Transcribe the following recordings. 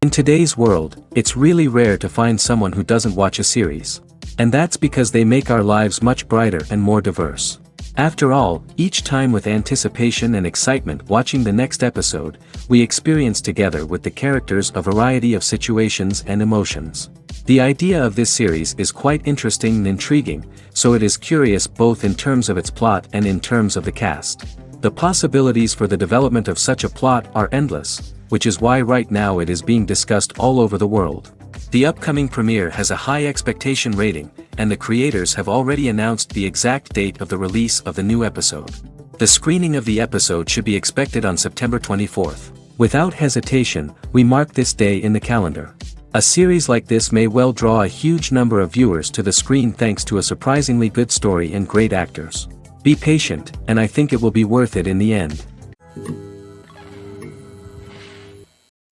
In today's world, it's really rare to find someone who doesn't watch a series. And that's because they make our lives much brighter and more diverse. After all, each time with anticipation and excitement watching the next episode, we experience together with the characters a variety of situations and emotions. The idea of this series is quite interesting and intriguing, so it is curious both in terms of its plot and in terms of the cast. The possibilities for the development of such a plot are endless, which is why right now it is being discussed all over the world. The upcoming premiere has a high expectation rating, and the creators have already announced the exact date of the release of the new episode. The screening of the episode should be expected on September 24th. Without hesitation, we mark this day in the calendar. A series like this may well draw a huge number of viewers to the screen thanks to a surprisingly good story and great actors. Be patient, and I think it will be worth it in the end.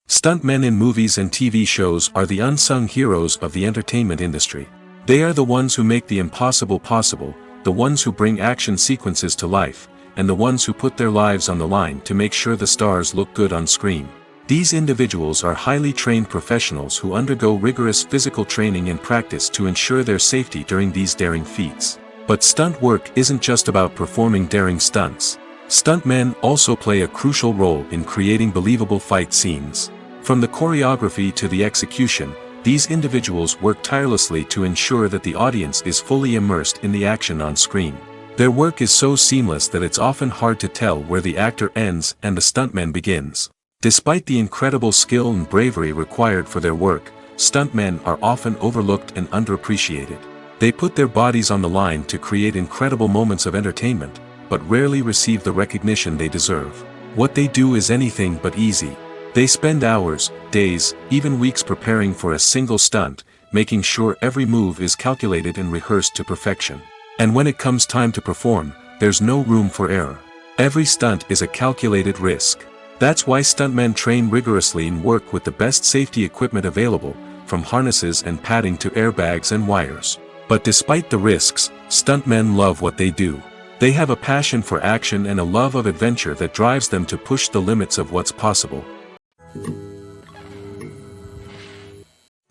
Stuntmen in movies and TV shows are the unsung heroes of the entertainment industry. They are the ones who make the impossible possible, the ones who bring action sequences to life, and the ones who put their lives on the line to make sure the stars look good on screen. These individuals are highly trained professionals who undergo rigorous physical training and practice to ensure their safety during these daring feats. But stunt work isn't just about performing daring stunts. Stuntmen also play a crucial role in creating believable fight scenes. From the choreography to the execution, these individuals work tirelessly to ensure that the audience is fully immersed in the action on screen. Their work is so seamless that it's often hard to tell where the actor ends and the stuntman begins. Despite the incredible skill and bravery required for their work, stuntmen are often overlooked and underappreciated. They put their bodies on the line to create incredible moments of entertainment, but rarely receive the recognition they deserve. What they do is anything but easy. They spend hours, days, even weeks preparing for a single stunt, making sure every move is calculated and rehearsed to perfection. And when it comes time to perform, there's no room for error. Every stunt is a calculated risk. That's why stuntmen train rigorously and work with the best safety equipment available, from harnesses and padding to airbags and wires. But despite the risks, stuntmen love what they do. They have a passion for action and a love of adventure that drives them to push the limits of what's possible.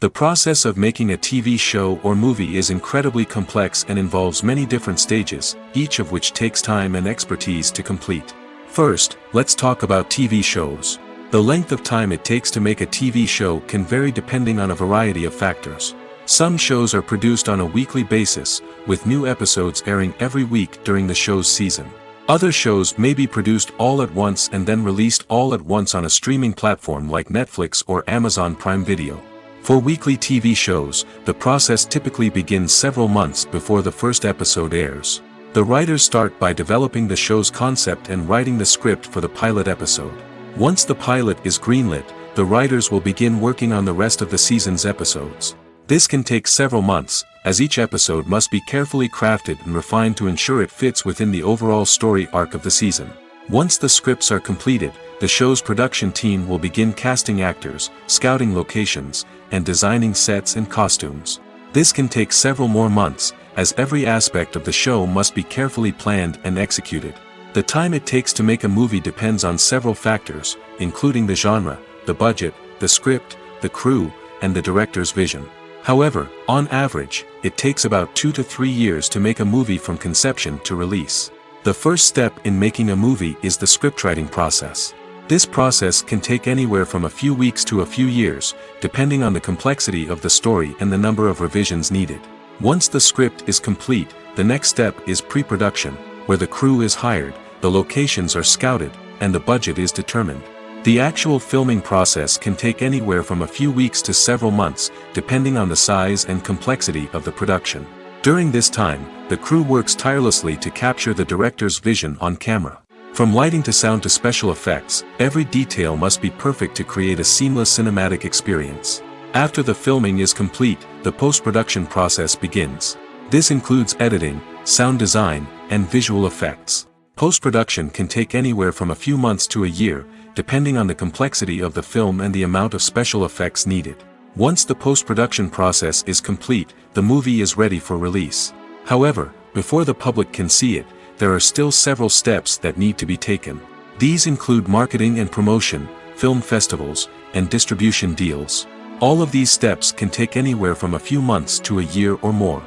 The process of making a TV show or movie is incredibly complex and involves many different stages, each of which takes time and expertise to complete. First, let's talk about TV shows. The length of time it takes to make a TV show can vary depending on a variety of factors. Some shows are produced on a weekly basis, with new episodes airing every week during the show's season. Other shows may be produced all at once and then released all at once on a streaming platform like Netflix or Amazon Prime Video. For weekly TV shows, the process typically begins several months before the first episode airs. The writers start by developing the show's concept and writing the script for the pilot episode. Once the pilot is greenlit, the writers will begin working on the rest of the season's episodes. This can take several months, as each episode must be carefully crafted and refined to ensure it fits within the overall story arc of the season. Once the scripts are completed, the show's production team will begin casting actors, scouting locations, and designing sets and costumes. This can take several more months, as every aspect of the show must be carefully planned and executed. The time it takes to make a movie depends on several factors, including the genre, the budget, the script, the crew, and the director's vision. However, on average, it takes about 2 to 3 years to make a movie from conception to release. The first step in making a movie is the scriptwriting process. This process can take anywhere from a few weeks to a few years, depending on the complexity of the story and the number of revisions needed. Once the script is complete, the next step is pre-production, where the crew is hired, the locations are scouted, and the budget is determined. The actual filming process can take anywhere from a few weeks to several months, depending on the size and complexity of the production. During this time, the crew works tirelessly to capture the director's vision on camera. From lighting to sound to special effects, every detail must be perfect to create a seamless cinematic experience. After the filming is complete, the post-production process begins. This includes editing, sound design, and visual effects. Post-production can take anywhere from a few months to a year, depending on the complexity of the film and the amount of special effects needed. Once the post-production process is complete, the movie is ready for release. However, before the public can see it, there are still several steps that need to be taken. These include marketing and promotion, film festivals, and distribution deals. All of these steps can take anywhere from a few months to a year or more.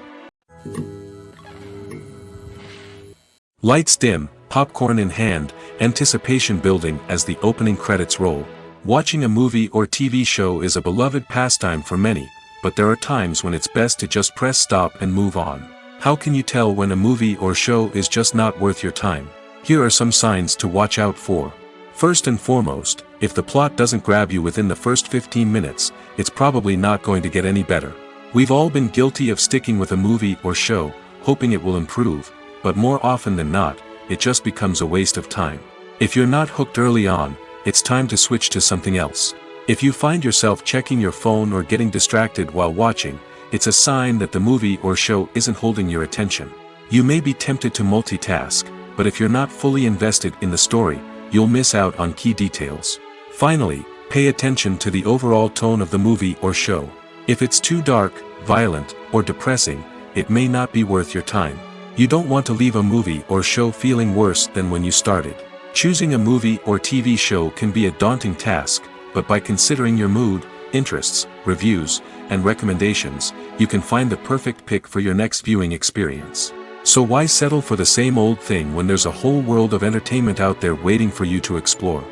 Lights dim, popcorn in hand, anticipation building as the opening credits roll. Watching a movie or TV show is a beloved pastime for many, but there are times when it's best to just press stop and move on. How can you tell when a movie or show is just not worth your time? Here are some signs to watch out for. First and foremost, if the plot doesn't grab you within the first 15 minutes, it's probably not going to get any better. We've all been guilty of sticking with a movie or show, hoping it will improve, but more often than not, it just becomes a waste of time. If you're not hooked early on, it's time to switch to something else. If you find yourself checking your phone or getting distracted while watching, it's a sign that the movie or show isn't holding your attention. You may be tempted to multitask, but if you're not fully invested in the story, you'll miss out on key details. Finally, pay attention to the overall tone of the movie or show. If it's too dark, violent, or depressing, it may not be worth your time. You don't want to leave a movie or show feeling worse than when you started. Choosing a movie or TV show can be a daunting task, but by considering your mood, interests, reviews, and recommendations, you can find the perfect pick for your next viewing experience. So why settle for the same old thing when there's a whole world of entertainment out there waiting for you to explore?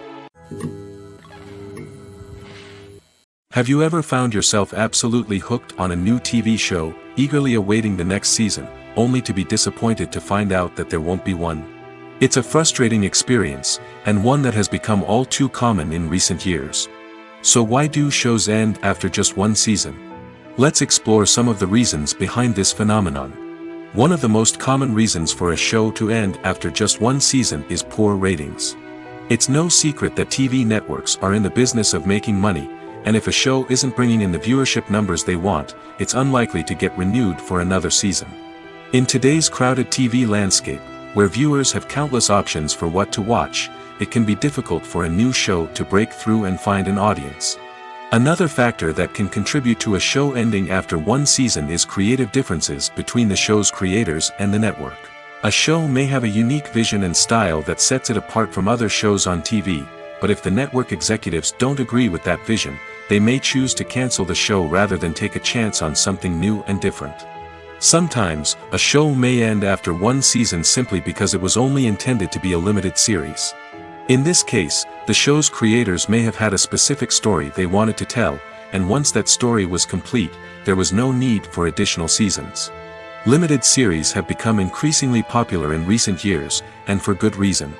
Have you ever found yourself absolutely hooked on a new TV show, eagerly awaiting the next season, only to be disappointed to find out that there won't be one? It's a frustrating experience, and one that has become all too common in recent years. So why do shows end after just one season? Let's explore some of the reasons behind this phenomenon. One of the most common reasons for a show to end after just one season is poor ratings. It's no secret that TV networks are in the business of making money, and if a show isn't bringing in the viewership numbers they want, it's unlikely to get renewed for another season. In today's crowded TV landscape, where viewers have countless options for what to watch, it can be difficult for a new show to break through and find an audience. Another factor that can contribute to a show ending after one season is creative differences between the show's creators and the network. A show may have a unique vision and style that sets it apart from other shows on TV, but if the network executives don't agree with that vision, they may choose to cancel the show rather than take a chance on something new and different. Sometimes, a show may end after one season simply because it was only intended to be a limited series. In this case, the show's creators may have had a specific story they wanted to tell, and once that story was complete, there was no need for additional seasons. Limited series have become increasingly popular in recent years, and for good reason.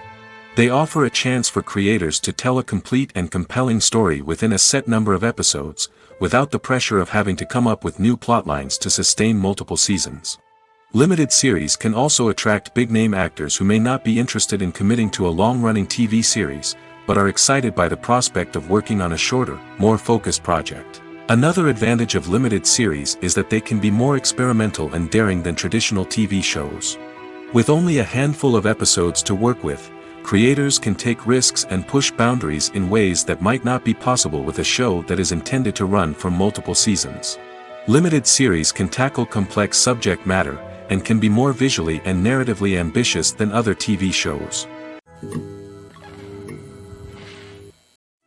They offer a chance for creators to tell a complete and compelling story within a set number of episodes, without the pressure of having to come up with new plotlines to sustain multiple seasons. Limited series can also attract big-name actors who may not be interested in committing to a long-running TV series, but are excited by the prospect of working on a shorter, more focused project. Another advantage of limited series is that they can be more experimental and daring than traditional TV shows. With only a handful of episodes to work with, creators can take risks and push boundaries in ways that might not be possible with a show that is intended to run for multiple seasons. Limited series can tackle complex subject matter, and can be more visually and narratively ambitious than other TV shows.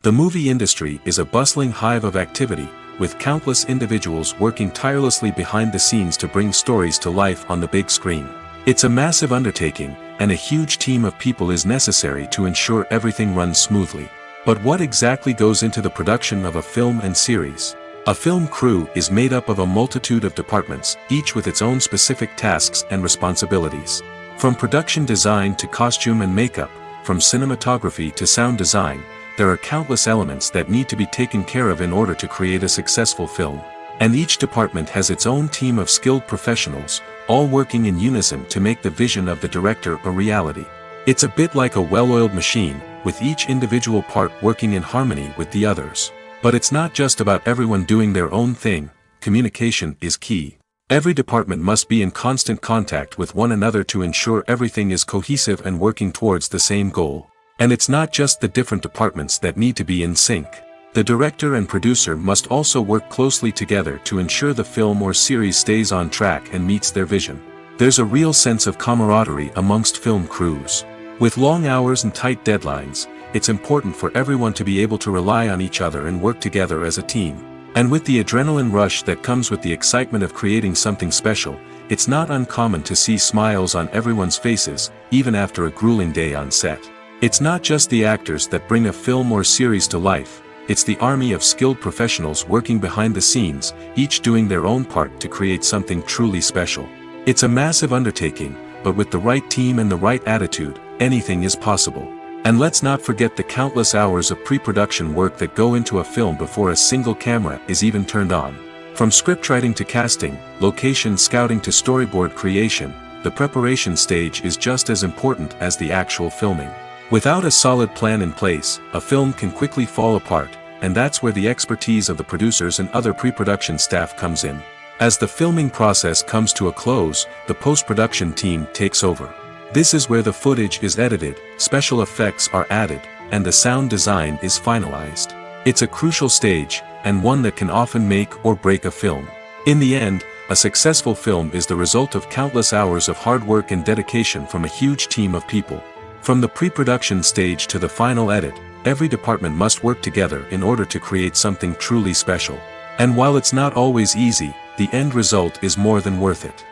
The movie industry is a bustling hive of activity, with countless individuals working tirelessly behind the scenes to bring stories to life on the big screen. It's a massive undertaking, and a huge team of people is necessary to ensure everything runs smoothly. But what exactly goes into the production of a film and series? A film crew is made up of a multitude of departments, each with its own specific tasks and responsibilities. From production design to costume and makeup, from cinematography to sound design, there are countless elements that need to be taken care of in order to create a successful film. And each department has its own team of skilled professionals, all working in unison to make the vision of the director a reality. It's a bit like a well-oiled machine, with each individual part working in harmony with the others. But it's not just about everyone doing their own thing. Communication is key. Every department must be in constant contact with one another to ensure everything is cohesive and working towards the same goal. And it's not just the different departments that need to be in sync. The director and producer must also work closely together to ensure the film or series stays on track and meets their vision. There's a real sense of camaraderie amongst film crews. With long hours and tight deadlines, it's important for everyone to be able to rely on each other and work together as a team. And with the adrenaline rush that comes with the excitement of creating something special, it's not uncommon to see smiles on everyone's faces, even after a grueling day on set. It's not just the actors that bring a film or series to life, it's the army of skilled professionals working behind the scenes, each doing their own part to create something truly special. It's a massive undertaking, but with the right team and the right attitude, anything is possible. And let's not forget the countless hours of pre-production work that go into a film before a single camera is even turned on. From scriptwriting to casting, location scouting to storyboard creation, the preparation stage is just as important as the actual filming. Without a solid plan in place, a film can quickly fall apart, and that's where the expertise of the producers and other pre-production staff comes in. As the filming process comes to a close, the post-production team takes over. This is where the footage is edited, special effects are added, and the sound design is finalized. It's a crucial stage, and one that can often make or break a film. In the end, a successful film is the result of countless hours of hard work and dedication from a huge team of people. From the pre-production stage to the final edit, every department must work together in order to create something truly special. And while it's not always easy, the end result is more than worth it.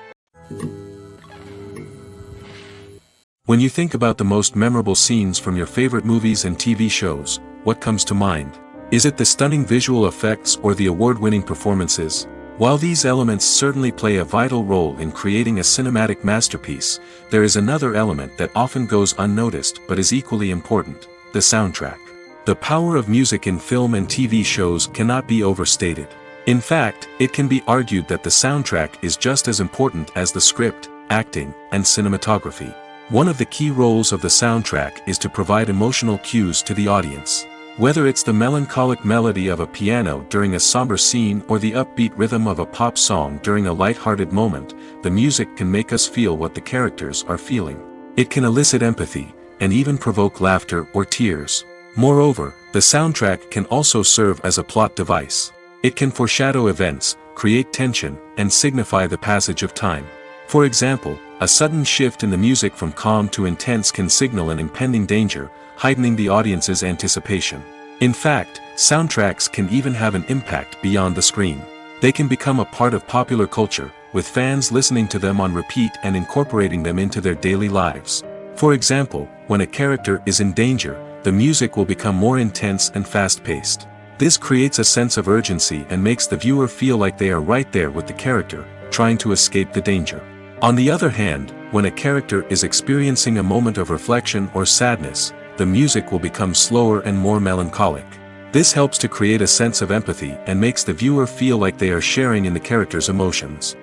When you think about the most memorable scenes from your favorite movies and TV shows, what comes to mind? Is it the stunning visual effects or the award-winning performances? While these elements certainly play a vital role in creating a cinematic masterpiece, there is another element that often goes unnoticed but is equally important: the soundtrack. The power of music in film and TV shows cannot be overstated. In fact, it can be argued that the soundtrack is just as important as the script, acting, and cinematography. One of the key roles of the soundtrack is to provide emotional cues to the audience. Whether it's the melancholic melody of a piano during a somber scene or the upbeat rhythm of a pop song during a light-hearted moment, the music can make us feel what the characters are feeling. It can elicit empathy, and even provoke laughter or tears. Moreover, the soundtrack can also serve as a plot device. It can foreshadow events, create tension, and signify the passage of time. For example, a sudden shift in the music from calm to intense can signal an impending danger, heightening the audience's anticipation. In fact, soundtracks can even have an impact beyond the screen. They can become a part of popular culture, with fans listening to them on repeat and incorporating them into their daily lives. For example, when a character is in danger, the music will become more intense and fast-paced. This creates a sense of urgency and makes the viewer feel like they are right there with the character, trying to escape the danger. On the other hand, when a character is experiencing a moment of reflection or sadness, the music will become slower and more melancholic. This helps to create a sense of empathy and makes the viewer feel like they are sharing in the character's emotions.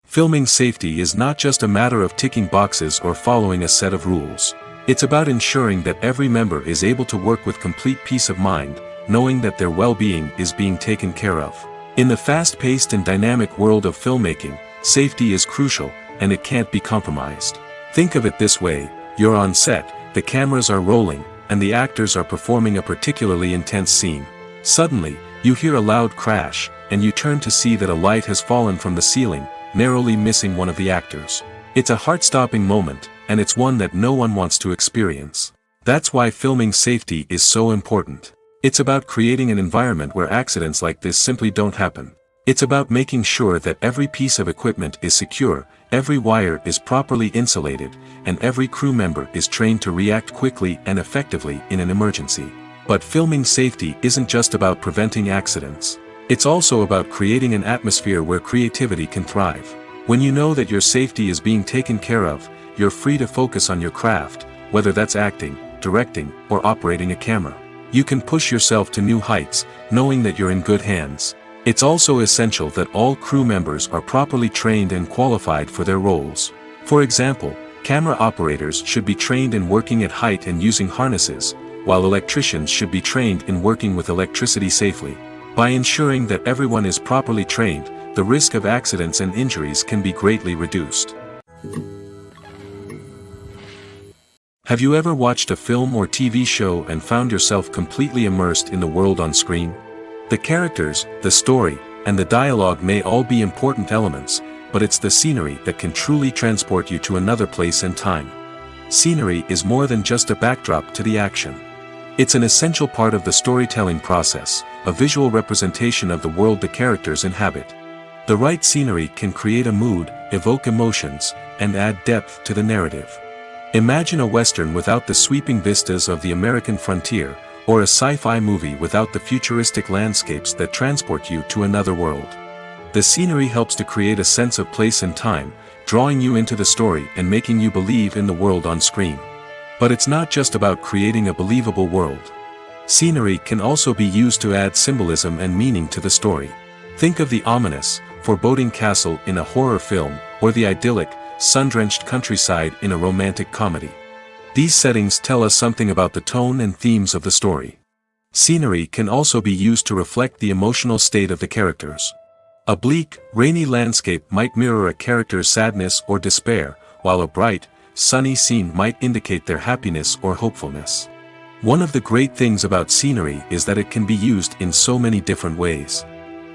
Filming safety is not just a matter of ticking boxes or following a set of rules. It's about ensuring that every member is able to work with complete peace of mind, knowing that their well-being is being taken care of. In the fast-paced and dynamic world of filmmaking, safety is crucial, and it can't be compromised. Think of it this way: you're on set, the cameras are rolling, and the actors are performing a particularly intense scene. Suddenly, you hear a loud crash, and you turn to see that a light has fallen from the ceiling, narrowly missing one of the actors. It's a heart-stopping moment, and it's one that no one wants to experience. That's why filming safety is so important. It's about creating an environment where accidents like this simply don't happen. It's about making sure that every piece of equipment is secure, every wire is properly insulated, and every crew member is trained to react quickly and effectively in an emergency. But filming safety isn't just about preventing accidents. It's also about creating an atmosphere where creativity can thrive. When you know that your safety is being taken care of, you're free to focus on your craft, whether that's acting, directing, or operating a camera. You can push yourself to new heights, knowing that you're in good hands. It's also essential that all crew members are properly trained and qualified for their roles. For example, camera operators should be trained in working at height and using harnesses, while electricians should be trained in working with electricity safely. By ensuring that everyone is properly trained, the risk of accidents and injuries can be greatly reduced. Have you ever watched a film or TV show and found yourself completely immersed in the world on screen? The characters, the story, and the dialogue may all be important elements, but it's the scenery that can truly transport you to another place and time. Scenery is more than just a backdrop to the action. It's an essential part of the storytelling process, a visual representation of the world the characters inhabit. The right scenery can create a mood, evoke emotions, and add depth to the narrative. Imagine a Western without the sweeping vistas of the American frontier, or a sci-fi movie without the futuristic landscapes that transport you to another world. The scenery helps to create a sense of place and time, drawing you into the story and making you believe in the world on screen. But it's not just about creating a believable world. Scenery can also be used to add symbolism and meaning to the story. Think of the ominous, foreboding castle in a horror film, or the idyllic, sun-drenched countryside in a romantic comedy. These settings tell us something about the tone and themes of the story. Scenery can also be used to reflect the emotional state of the characters. A bleak, rainy landscape might mirror a character's sadness or despair, while a bright, sunny scene might indicate their happiness or hopefulness. One of the great things about scenery is that it can be used in so many different ways.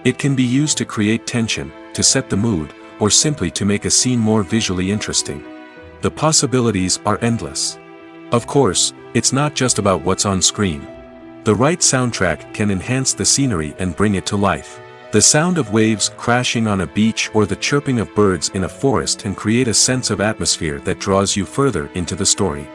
It can be used to create tension, to set the mood, or simply to make a scene more visually interesting. The possibilities are endless. Of course, it's not just about what's on screen. The right soundtrack can enhance the scenery and bring it to life. The sound of waves crashing on a beach or the chirping of birds in a forest can create a sense of atmosphere that draws you further into the story.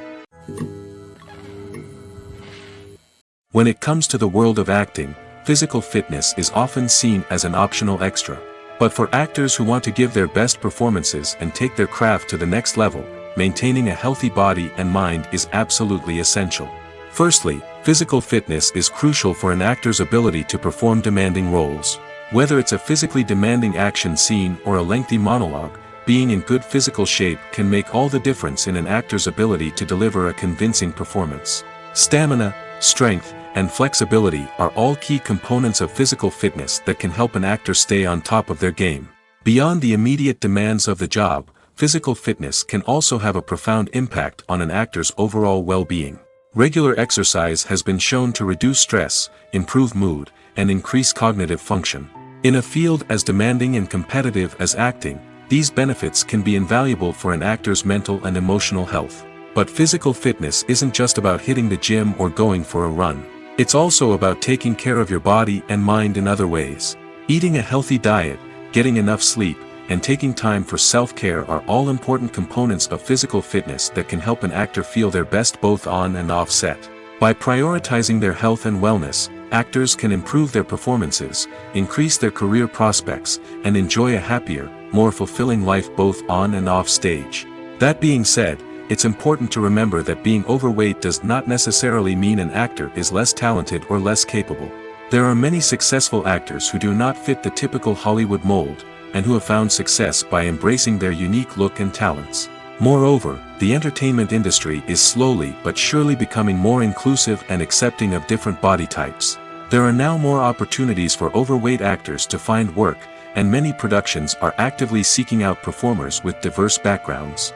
When it comes to the world of acting, physical fitness is often seen as an optional extra. But for actors who want to give their best performances and take their craft to the next level, maintaining a healthy body and mind is absolutely essential. Firstly, physical fitness is crucial for an actor's ability to perform demanding roles. Whether it's a physically demanding action scene or a lengthy monologue, being in good physical shape can make all the difference in an actor's ability to deliver a convincing performance. Stamina, strength, and flexibility are all key components of physical fitness that can help an actor stay on top of their game. Beyond the immediate demands of the job, physical fitness can also have a profound impact on an actor's overall well-being. Regular exercise has been shown to reduce stress, improve mood, and increase cognitive function. In a field as demanding and competitive as acting, these benefits can be invaluable for an actor's mental and emotional health. But physical fitness isn't just about hitting the gym or going for a run. It's also about taking care of your body and mind in other ways. Eating a healthy diet, getting enough sleep, and taking time for self-care are all important components of physical fitness that can help an actor feel their best both on and off set. By prioritizing their health and wellness, actors can improve their performances, increase their career prospects, and enjoy a happier, more fulfilling life both on and off stage. That being said, it's important to remember that being overweight does not necessarily mean an actor is less talented or less capable. There are many successful actors who do not fit the typical Hollywood mold, and who have found success by embracing their unique look and talents. Moreover, the entertainment industry is slowly but surely becoming more inclusive and accepting of different body types. There are now more opportunities for overweight actors to find work, and many productions are actively seeking out performers with diverse backgrounds.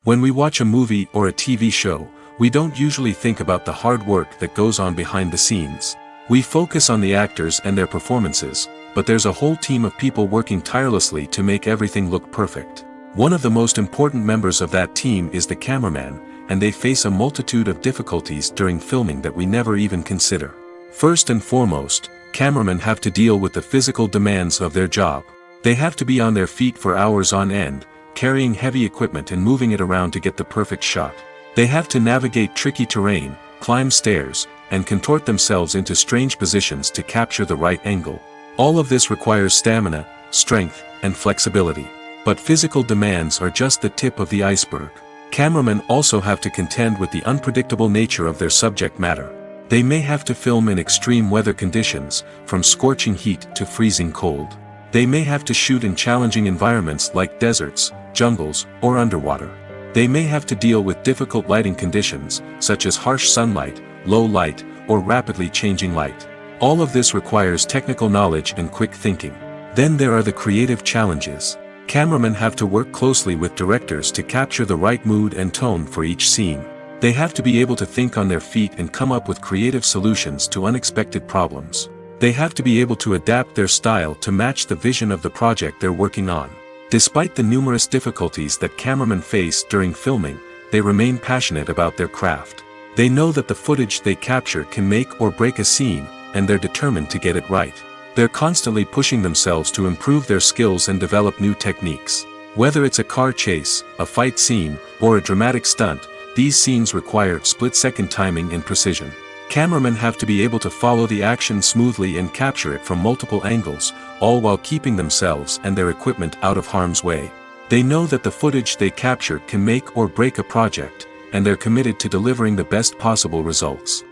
When we watch a movie or a TV show, we don't usually think about the hard work that goes on behind the scenes. We focus on the actors and their performances, but there's a whole team of people working tirelessly to make everything look perfect. One of the most important members of that team is the cameraman, and they face a multitude of difficulties during filming that we never even consider. First and foremost, cameramen have to deal with the physical demands of their job. They have to be on their feet for hours on end, carrying heavy equipment and moving it around to get the perfect shot. They have to navigate tricky terrain, climb stairs, and contort themselves into strange positions to capture the right angle. All of this requires stamina, strength, and flexibility. But physical demands are just the tip of the iceberg. Cameramen also have to contend with the unpredictable nature of their subject matter. They may have to film in extreme weather conditions, from scorching heat to freezing cold. They may have to shoot in challenging environments like deserts, jungles, or underwater. They may have to deal with difficult lighting conditions, such as harsh sunlight, low light, or rapidly changing light. All of this requires technical knowledge and quick thinking. Then there are the creative challenges. Cameramen have to work closely with directors to capture the right mood and tone for each scene. They have to be able to think on their feet and come up with creative solutions to unexpected problems. They have to be able to adapt their style to match the vision of the project they're working on. Despite the numerous difficulties that cameramen face during filming, they remain passionate about their craft. They know that the footage they capture can make or break a scene, and they're determined to get it right. They're constantly pushing themselves to improve their skills and develop new techniques. Whether it's a car chase, a fight scene, or a dramatic stunt, these scenes require split-second timing and precision. Cameramen have to be able to follow the action smoothly and capture it from multiple angles, all while keeping themselves and their equipment out of harm's way. They know that the footage they capture can make or break a project, and they're committed to delivering the best possible results.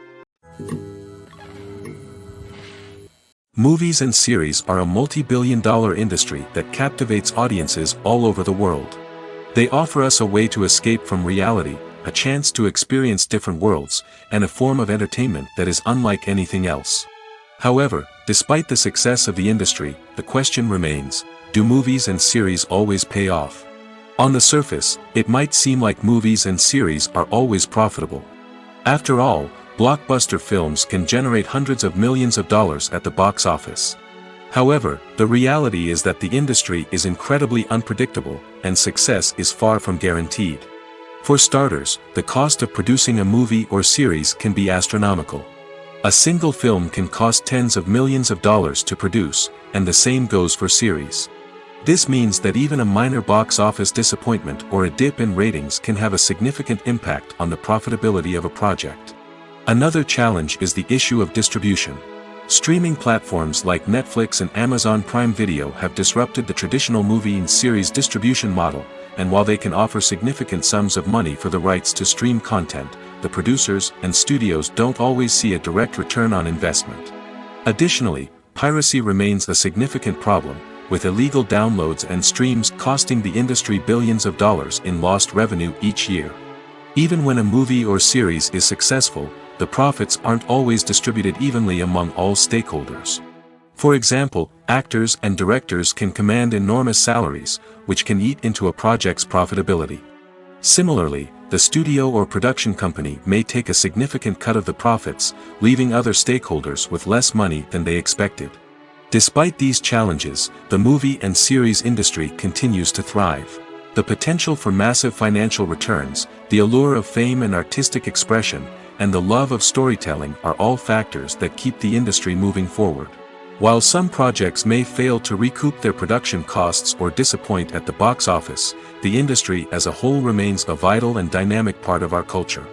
Movies and series are a multi-billion-dollar industry that captivates audiences all over the world. They offer us a way to escape from reality, a chance to experience different worlds, and a form of entertainment that is unlike anything else. However, despite the success of the industry, the question remains, do movies and series always pay off? On the surface, it might seem like movies and series are always profitable. After all, blockbuster films can generate hundreds of millions of dollars at the box office. However, the reality is that the industry is incredibly unpredictable, and success is far from guaranteed. For starters, the cost of producing a movie or series can be astronomical. A single film can cost tens of millions of dollars to produce, and the same goes for series. This means that even a minor box office disappointment or a dip in ratings can have a significant impact on the profitability of a project. Another challenge is the issue of distribution. Streaming platforms like Netflix and Amazon Prime Video have disrupted the traditional movie and series distribution model, and while they can offer significant sums of money for the rights to stream content, the producers and studios don't always see a direct return on investment. Additionally, piracy remains a significant problem, with illegal downloads and streams costing the industry billions of dollars in lost revenue each year. Even when a movie or series is successful, the profits aren't always distributed evenly among all stakeholders. For example, actors and directors can command enormous salaries, which can eat into a project's profitability. Similarly, the studio or production company may take a significant cut of the profits, leaving other stakeholders with less money than they expected. Despite these challenges, the movie and series industry continues to thrive. The potential for massive financial returns, the allure of fame and artistic expression, and the love of storytelling are all factors that keep the industry moving forward. While some projects may fail to recoup their production costs or disappoint at the box office, the industry as a whole remains a vital and dynamic part of our culture.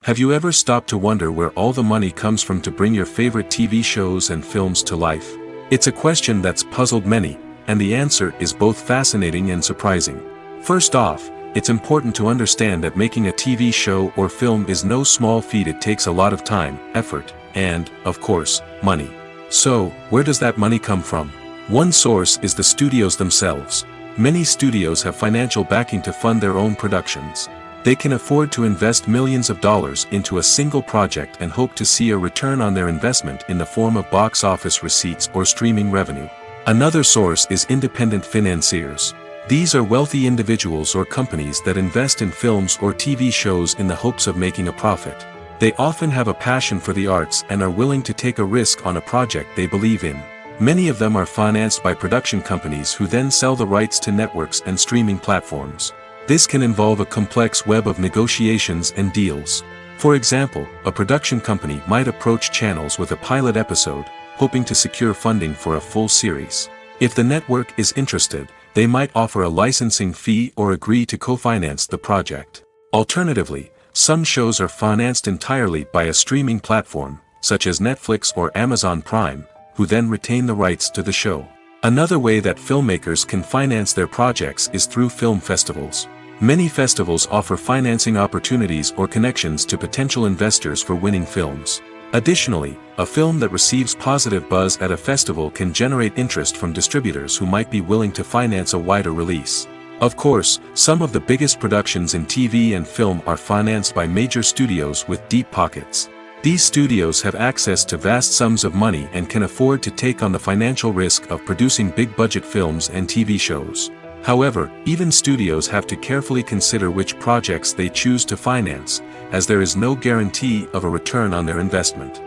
Have you ever stopped to wonder where all the money comes from to bring your favorite TV shows and films to life? It's a question that's puzzled many, and the answer is both fascinating and surprising. First off, it's important to understand that making a TV show or film is no small feat. It takes a lot of time, effort, and, of course, money. So, where does that money come from? One source is the studios themselves. Many studios have financial backing to fund their own productions. They can afford to invest millions of dollars into a single project and hope to see a return on their investment in the form of box office receipts or streaming revenue. Another source is independent financiers. These are wealthy individuals or companies that invest in films or TV shows in the hopes of making a profit. They often have a passion for the arts and are willing to take a risk on a project they believe in. Many of them are financed by production companies who then sell the rights to networks and streaming platforms. This can involve a complex web of negotiations and deals. For example, a production company might approach channels with a pilot episode, hoping to secure funding for a full series. If the network is interested, they might offer a licensing fee or agree to co-finance the project. Alternatively, some shows are financed entirely by a streaming platform, such as Netflix or Amazon Prime, who then retain the rights to the show. Another way that filmmakers can finance their projects is through film festivals. Many festivals offer financing opportunities or connections to potential investors for winning films. Additionally, a film that receives positive buzz at a festival can generate interest from distributors who might be willing to finance a wider release. Of course, some of the biggest productions in TV and film are financed by major studios with deep pockets. These studios have access to vast sums of money and can afford to take on the financial risk of producing big-budget films and TV shows. However, even studios have to carefully consider which projects they choose to finance, as there is no guarantee of a return on their investment.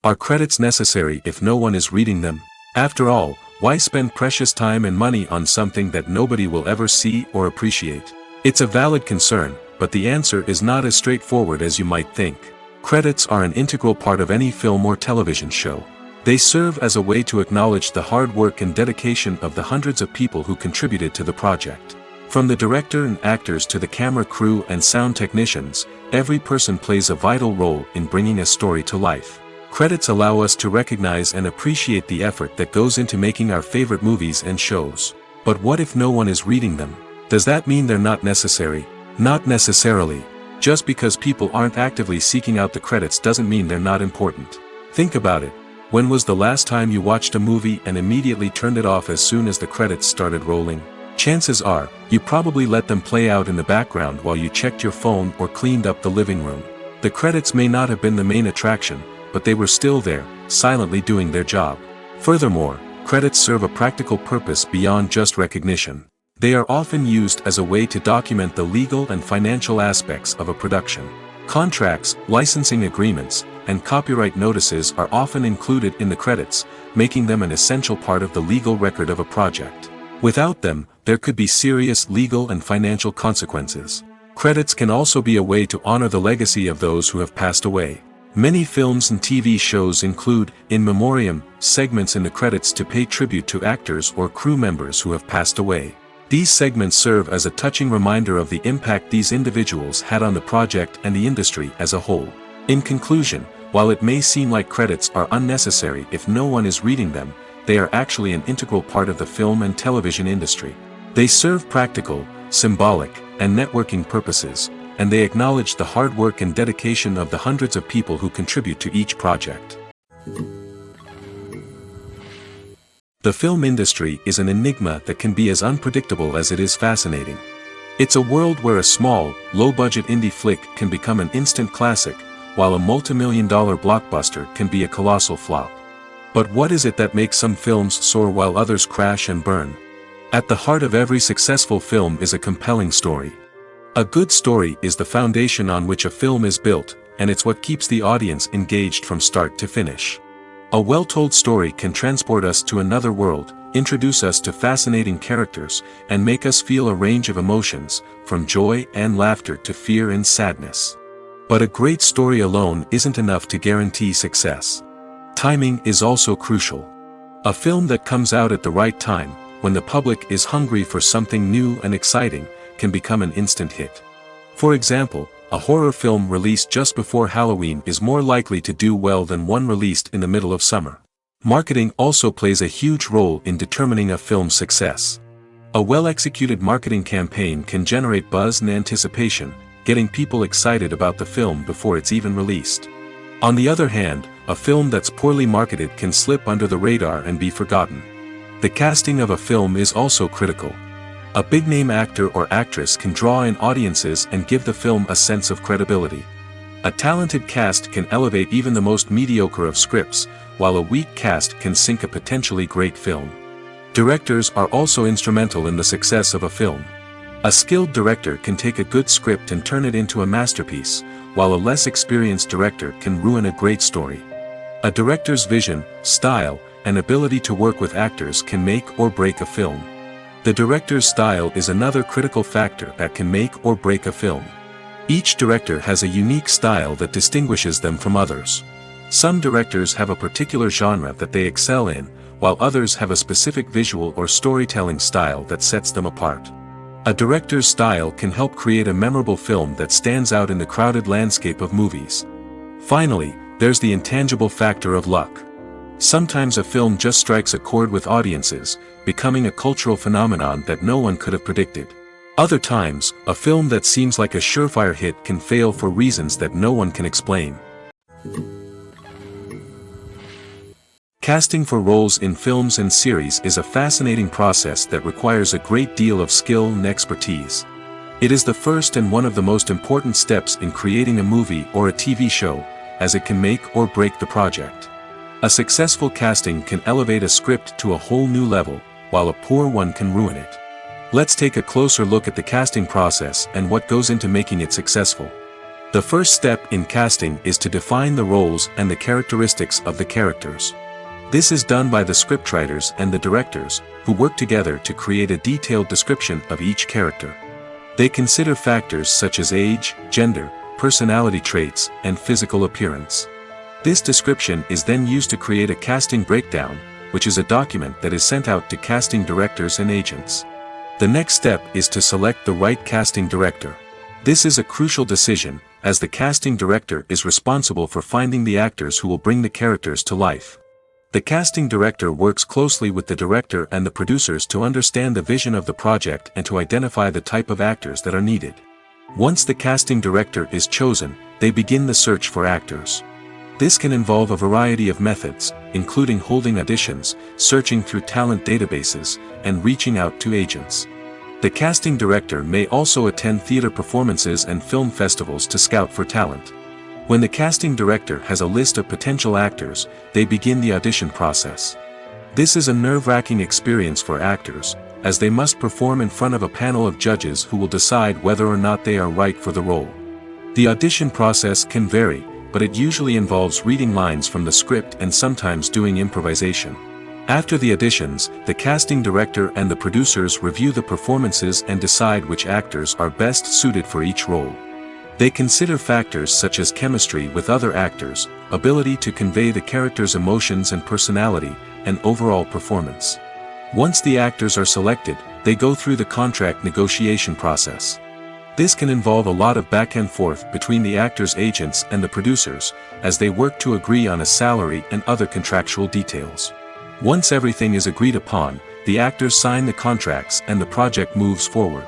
Are credits necessary if no one is reading them? After all, why spend precious time and money on something that nobody will ever see or appreciate? It's a valid concern, but the answer is not as straightforward as you might think. Credits are an integral part of any film or television show. They serve as a way to acknowledge the hard work and dedication of the hundreds of people who contributed to the project. From the director and actors to the camera crew and sound technicians, every person plays a vital role in bringing a story to life. Credits allow us to recognize and appreciate the effort that goes into making our favorite movies and shows. But what if no one is reading them? Does that mean they're not necessary? Not necessarily. Just because people aren't actively seeking out the credits doesn't mean they're not important. Think about it. When was the last time you watched a movie and immediately turned it off as soon as the credits started rolling? Chances are, you probably let them play out in the background while you checked your phone or cleaned up the living room. The credits may not have been the main attraction, but they were still there, silently doing their job. Furthermore, credits serve a practical purpose beyond just recognition. They are often used as a way to document the legal and financial aspects of a production. Contracts, licensing agreements, and copyright notices are often included in the credits, making them an essential part of the legal record of a project. Without them, there could be serious legal and financial consequences. Credits can also be a way to honor the legacy of those who have passed away. Many films and TV shows include, in memoriam, segments in the credits to pay tribute to actors or crew members who have passed away. These segments serve as a touching reminder of the impact these individuals had on the project and the industry as a whole. In conclusion, while it may seem like credits are unnecessary if no one is reading them, they are actually an integral part of the film and television industry. They serve practical, symbolic, and networking purposes, and they acknowledge the hard work and dedication of the hundreds of people who contribute to each project. The film industry is an enigma that can be as unpredictable as it is fascinating. It's a world where a small, low-budget indie flick can become an instant classic, while a multi-million-dollar blockbuster can be a colossal flop. But what is it that makes some films soar while others crash and burn? At the heart of every successful film is a compelling story. A good story is the foundation on which a film is built, and it's what keeps the audience engaged from start to finish. A well-told story can transport us to another world, introduce us to fascinating characters, and make us feel a range of emotions, from joy and laughter to fear and sadness. But a great story alone isn't enough to guarantee success. Timing is also crucial. A film that comes out at the right time, when the public is hungry for something new and exciting, can become an instant hit. For example, a horror film released just before Halloween is more likely to do well than one released in the middle of summer. Marketing also plays a huge role in determining a film's success. A well-executed marketing campaign can generate buzz and anticipation, getting people excited about the film before it's even released. On the other hand, a film that's poorly marketed can slip under the radar and be forgotten. The casting of a film is also critical. A big-name actor or actress can draw in audiences and give the film a sense of credibility. A talented cast can elevate even the most mediocre of scripts, while a weak cast can sink a potentially great film. Directors are also instrumental in the success of a film. A skilled director can take a good script and turn it into a masterpiece, while a less experienced director can ruin a great story. A director's vision, style, and ability to work with actors can make or break a film. The director's style is another critical factor that can make or break a film. Each director has a unique style that distinguishes them from others. Some directors have a particular genre that they excel in, while others have a specific visual or storytelling style that sets them apart. A director's style can help create a memorable film that stands out in the crowded landscape of movies. Finally, there's the intangible factor of luck. Sometimes a film just strikes a chord with audiences, becoming a cultural phenomenon that no one could have predicted. Other times, a film that seems like a surefire hit can fail for reasons that no one can explain. Casting for roles in films and series is a fascinating process that requires a great deal of skill and expertise. It is the first and one of the most important steps in creating a movie or a TV show, as it can make or break the project. A successful casting can elevate a script to a whole new level, while a poor one can ruin it. Let's take a closer look at the casting process and what goes into making it successful. The first step in casting is to define the roles and the characteristics of the characters. This is done by the scriptwriters and the directors, who work together to create a detailed description of each character. They consider factors such as age, gender, personality traits, and physical appearance. This description is then used to create a casting breakdown, which is a document that is sent out to casting directors and agents. The next step is to select the right casting director. This is a crucial decision, as the casting director is responsible for finding the actors who will bring the characters to life. The casting director works closely with the director and the producers to understand the vision of the project and to identify the type of actors that are needed. Once the casting director is chosen, they begin the search for actors. This can involve a variety of methods, including holding auditions, searching through talent databases, and reaching out to agents. The casting director may also attend theater performances and film festivals to scout for talent. When the casting director has a list of potential actors, they begin the audition process. This is a nerve-wracking experience for actors, as they must perform in front of a panel of judges who will decide whether or not they are right for the role. The audition process can vary, but it usually involves reading lines from the script and sometimes doing improvisation. After the auditions, the casting director and the producers review the performances and decide which actors are best suited for each role. They consider factors such as chemistry with other actors, ability to convey the character's emotions and personality, and overall performance. Once the actors are selected, they go through the contract negotiation process. This can involve a lot of back and forth between the actors' agents and the producers, as they work to agree on a salary and other contractual details. Once everything is agreed upon, the actors sign the contracts and the project moves forward.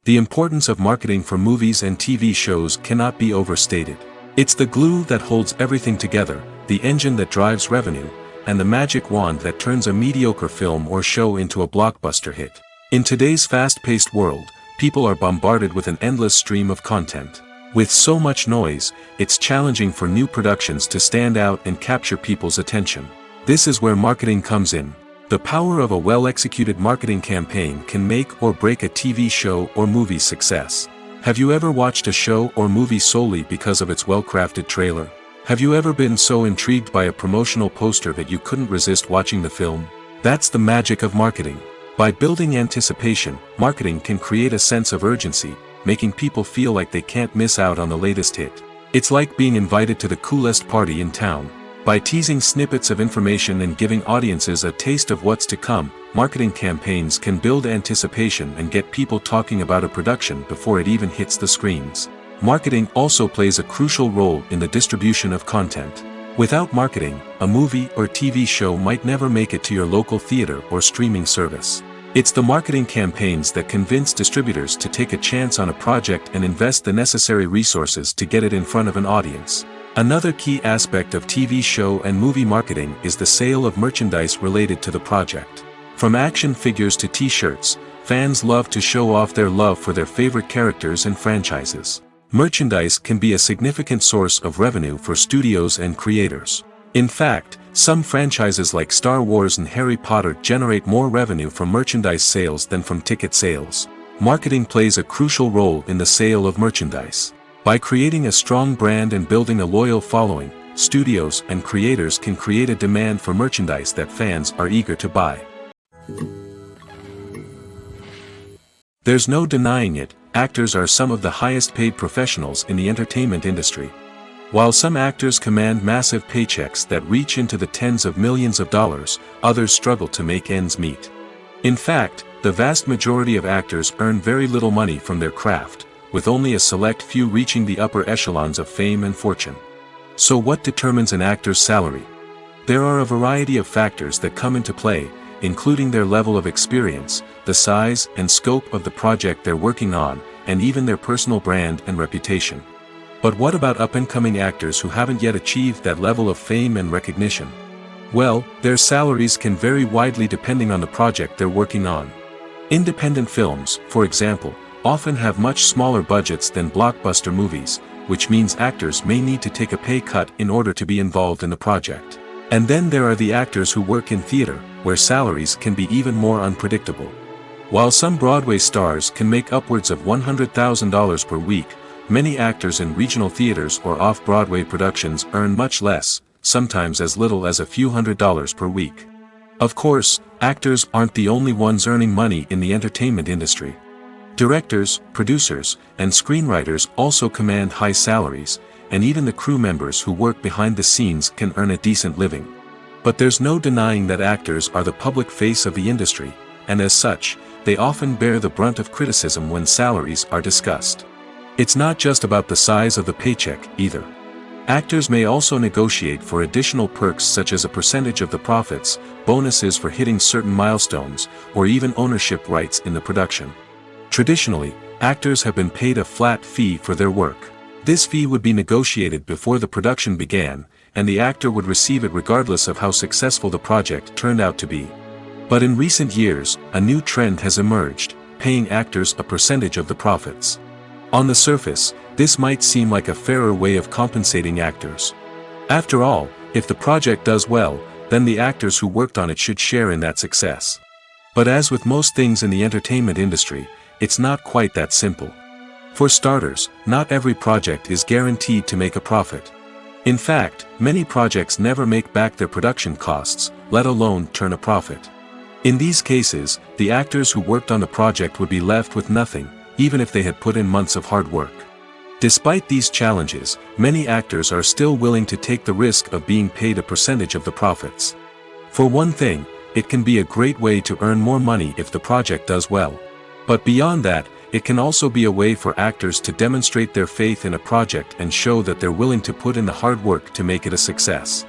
The importance of marketing for movies and TV shows cannot be overstated. It's the glue that holds everything together, the engine that drives revenue, and the magic wand that turns a mediocre film or show into a blockbuster hit. In today's fast-paced world, people are bombarded with an endless stream of content. With so much noise, it's challenging for new productions to stand out and capture people's attention. This is where marketing comes in. The power of a well-executed marketing campaign can make or break a TV show or movie's success. Have you ever watched a show or movie solely because of its well-crafted trailer? Have you ever been so intrigued by a promotional poster that you couldn't resist watching the film? That's the magic of marketing. By building anticipation, marketing can create a sense of urgency, making people feel like they can't miss out on the latest hit. It's like being invited to the coolest party in town. By teasing snippets of information and giving audiences a taste of what's to come, marketing campaigns can build anticipation and get people talking about a production before it even hits the screens. Marketing also plays a crucial role in the distribution of content. Without marketing, a movie or TV show might never make it to your local theater or streaming service. It's the marketing campaigns that convince distributors to take a chance on a project and invest the necessary resources to get it in front of an audience. Another key aspect of TV show and movie marketing is the sale of merchandise related to the project. From action figures to t-shirts, fans love to show off their love for their favorite characters and franchises. Merchandise can be a significant source of revenue for studios and creators. In fact, some franchises like Star Wars and Harry Potter generate more revenue from merchandise sales than from ticket sales. Marketing plays a crucial role in the sale of merchandise. By creating a strong brand and building a loyal following, studios and creators can create a demand for merchandise that fans are eager to buy. There's no denying it, actors are some of the highest paid professionals in the entertainment industry. While some actors command massive paychecks that reach into the tens of millions of dollars, others struggle to make ends meet. In fact, the vast majority of actors earn very little money from their craft, with only a select few reaching the upper echelons of fame and fortune. So what determines an actor's salary? There are a variety of factors that come into play, including their level of experience, the size and scope of the project they're working on, and even their personal brand and reputation. But what about up-and-coming actors who haven't yet achieved that level of fame and recognition? Well, their salaries can vary widely depending on the project they're working on. Independent films, for example, often have much smaller budgets than blockbuster movies, which means actors may need to take a pay cut in order to be involved in the project. And then there are the actors who work in theater, where salaries can be even more unpredictable. While some Broadway stars can make upwards of $100,000 per week, many actors in regional theaters or off-Broadway productions earn much less, sometimes as little as a few $100s per week. Of course, actors aren't the only ones earning money in the entertainment industry. Directors, producers, and screenwriters also command high salaries, and even the crew members who work behind the scenes can earn a decent living. But there's no denying that actors are the public face of the industry, and as such, they often bear the brunt of criticism when salaries are discussed. It's not just about the size of the paycheck, either. Actors may also negotiate for additional perks such as a percentage of the profits, bonuses for hitting certain milestones, or even ownership rights in the production. Traditionally, actors have been paid a flat fee for their work. This fee would be negotiated before the production began, and the actor would receive it regardless of how successful the project turned out to be. But in recent years, a new trend has emerged, paying actors a percentage of the profits. On the surface, this might seem like a fairer way of compensating actors. After all, if the project does well, then the actors who worked on it should share in that success. But as with most things in the entertainment industry, it's not quite that simple. For starters, not every project is guaranteed to make a profit. In fact, many projects never make back their production costs, let alone turn a profit. In these cases, the actors who worked on the project would be left with nothing, even if they had put in months of hard work. Despite these challenges, many actors are still willing to take the risk of being paid a percentage of the profits. For one thing, it can be a great way to earn more money if the project does well. But beyond that, it can also be a way for actors to demonstrate their faith in a project and show that they're willing to put in the hard work to make it a success.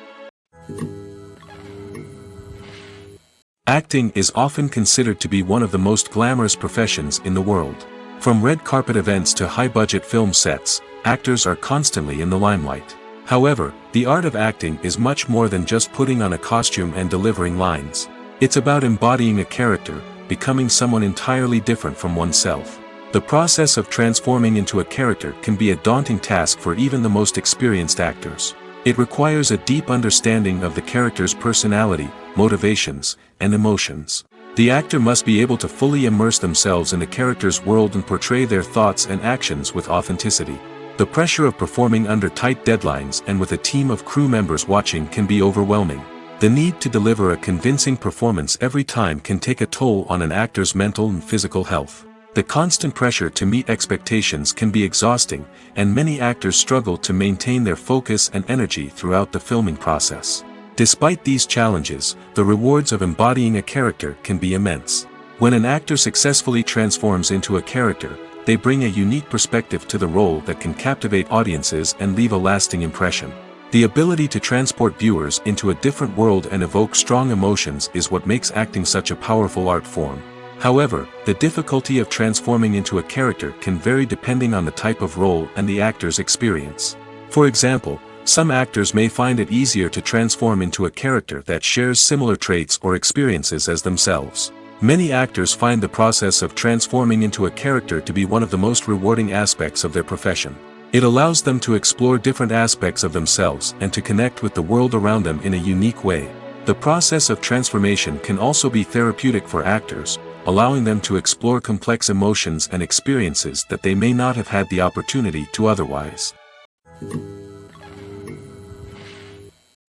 Acting is often considered to be one of the most glamorous professions in the world. From red carpet events to high-budget film sets, actors are constantly in the limelight. However, the art of acting is much more than just putting on a costume and delivering lines. It's about embodying a character, becoming someone entirely different from oneself. The process of transforming into a character can be a daunting task for even the most experienced actors. It requires a deep understanding of the character's personality, motivations, and emotions. The actor must be able to fully immerse themselves in the character's world and portray their thoughts and actions with authenticity. The pressure of performing under tight deadlines and with a team of crew members watching can be overwhelming. The need to deliver a convincing performance every time can take a toll on an actor's mental and physical health. The constant pressure to meet expectations can be exhausting, and many actors struggle to maintain their focus and energy throughout the filming process. Despite these challenges, the rewards of embodying a character can be immense. When an actor successfully transforms into a character, they bring a unique perspective to the role that can captivate audiences and leave a lasting impression. The ability to transport viewers into a different world and evoke strong emotions is what makes acting such a powerful art form. However, the difficulty of transforming into a character can vary depending on the type of role and the actor's experience. For example, some actors may find it easier to transform into a character that shares similar traits or experiences as themselves. Many actors find the process of transforming into a character to be one of the most rewarding aspects of their profession. It allows them to explore different aspects of themselves and to connect with the world around them in a unique way. The process of transformation can also be therapeutic for actors, allowing them to explore complex emotions and experiences that they may not have had the opportunity to otherwise.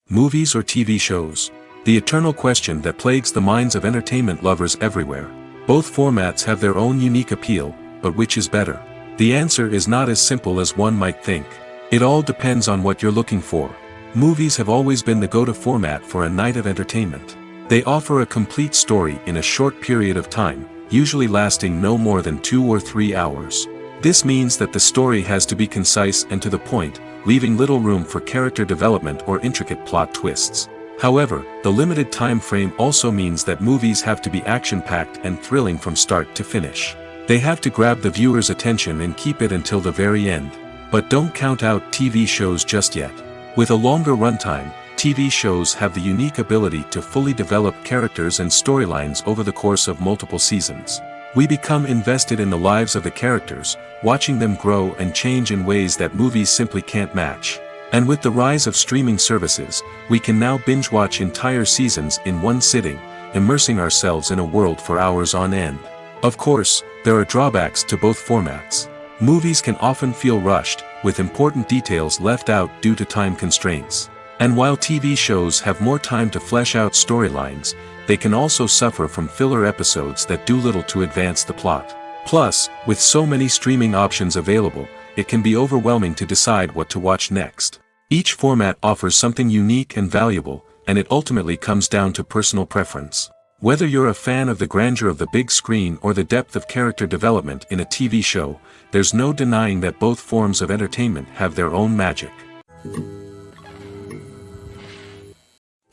Movies or TV shows? The eternal question that plagues the minds of entertainment lovers everywhere. Both formats have their own unique appeal, but which is better? The answer is not as simple as one might think. It all depends on what you're looking for. Movies have always been the go-to format for a night of entertainment. They offer a complete story in a short period of time, usually lasting no more than 2 or 3 hours. This means that the story has to be concise and to the point, leaving little room for character development or intricate plot twists. However, the limited time frame also means that movies have to be action-packed and thrilling from start to finish. They have to grab the viewer's attention and keep it until the very end. But don't count out TV shows just yet. With a longer runtime, TV shows have the unique ability to fully develop characters and storylines over the course of multiple seasons. We become invested in the lives of the characters, watching them grow and change in ways that movies simply can't match. And with the rise of streaming services, we can now binge-watch entire seasons in one sitting, immersing ourselves in a world for hours on end. Of course, there are drawbacks to both formats. Movies can often feel rushed, with important details left out due to time constraints. And while TV shows have more time to flesh out storylines, they can also suffer from filler episodes that do little to advance the plot. Plus, with so many streaming options available, it can be overwhelming to decide what to watch next. Each format offers something unique and valuable, and it ultimately comes down to personal preference. Whether you're a fan of the grandeur of the big screen or the depth of character development in a TV show, there's no denying that both forms of entertainment have their own magic.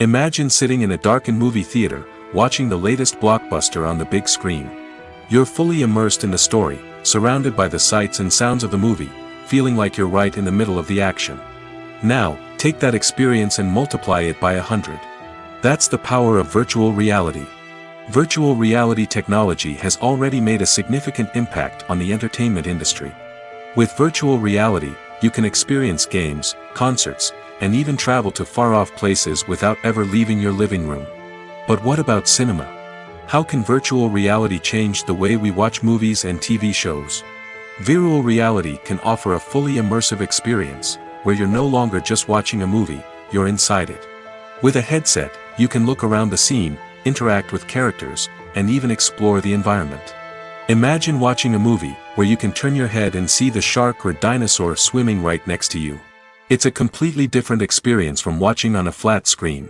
Imagine sitting in a darkened movie theater, watching the latest blockbuster on the big screen. You're fully immersed in the story, surrounded by the sights and sounds of the movie, feeling like you're right in the middle of the action. Now, take that experience and multiply it by 100. That's the power of virtual reality. Virtual reality technology has already made a significant impact on the entertainment industry. With virtual reality, you can experience games, concerts, and even travel to far-off places without ever leaving your living room. But what about cinema? How can virtual reality change the way we watch movies and TV shows? Virtual reality can offer a fully immersive experience, where you're no longer just watching a movie, you're inside it. With a headset, you can look around the scene, interact with characters, and even explore the environment. Imagine watching a movie where you can turn your head and see the shark or dinosaur swimming right next to you. It's a completely different experience from watching on a flat screen.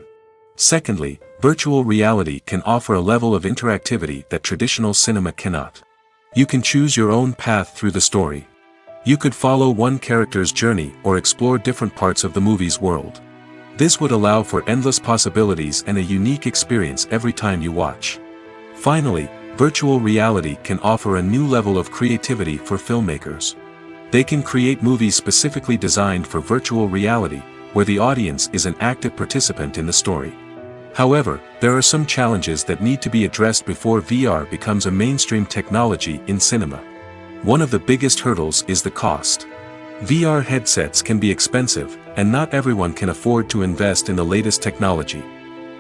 Secondly, virtual reality can offer a level of interactivity that traditional cinema cannot. You can choose your own path through the story. You could follow one character's journey or explore different parts of the movie's world. This would allow for endless possibilities and a unique experience every time you watch. Finally, virtual reality can offer a new level of creativity for filmmakers. They can create movies specifically designed for virtual reality, where the audience is an active participant in the story. However, there are some challenges that need to be addressed before VR becomes a mainstream technology in cinema. One of the biggest hurdles is the cost. VR headsets can be expensive, and not everyone can afford to invest in the latest technology.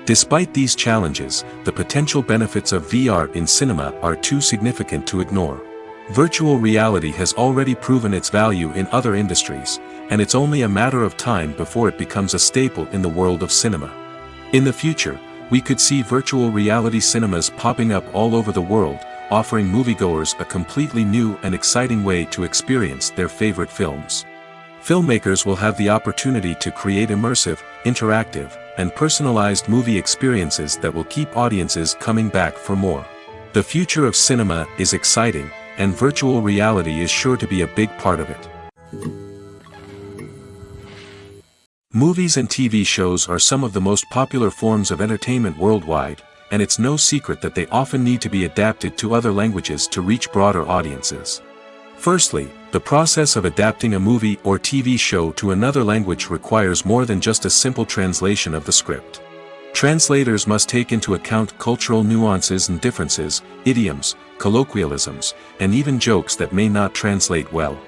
Despite these challenges, the potential benefits of VR in cinema are too significant to ignore. Virtual reality has already proven its value in other industries, and it's only a matter of time before it becomes a staple in the world of cinema. In the future, we could see virtual reality cinemas popping up all over the world, offering moviegoers a completely new and exciting way to experience their favorite films. Filmmakers will have the opportunity to create immersive, interactive, and personalized movie experiences that will keep audiences coming back for more. The future of cinema is exciting, and virtual reality is sure to be a big part of it. Movies and TV shows are some of the most popular forms of entertainment worldwide, and it's no secret that they often need to be adapted to other languages to reach broader audiences. Firstly, the process of adapting a movie or TV show to another language requires more than just a simple translation of the script. Translators must take into account cultural nuances and differences, idioms, colloquialisms, and even jokes that may not translate well.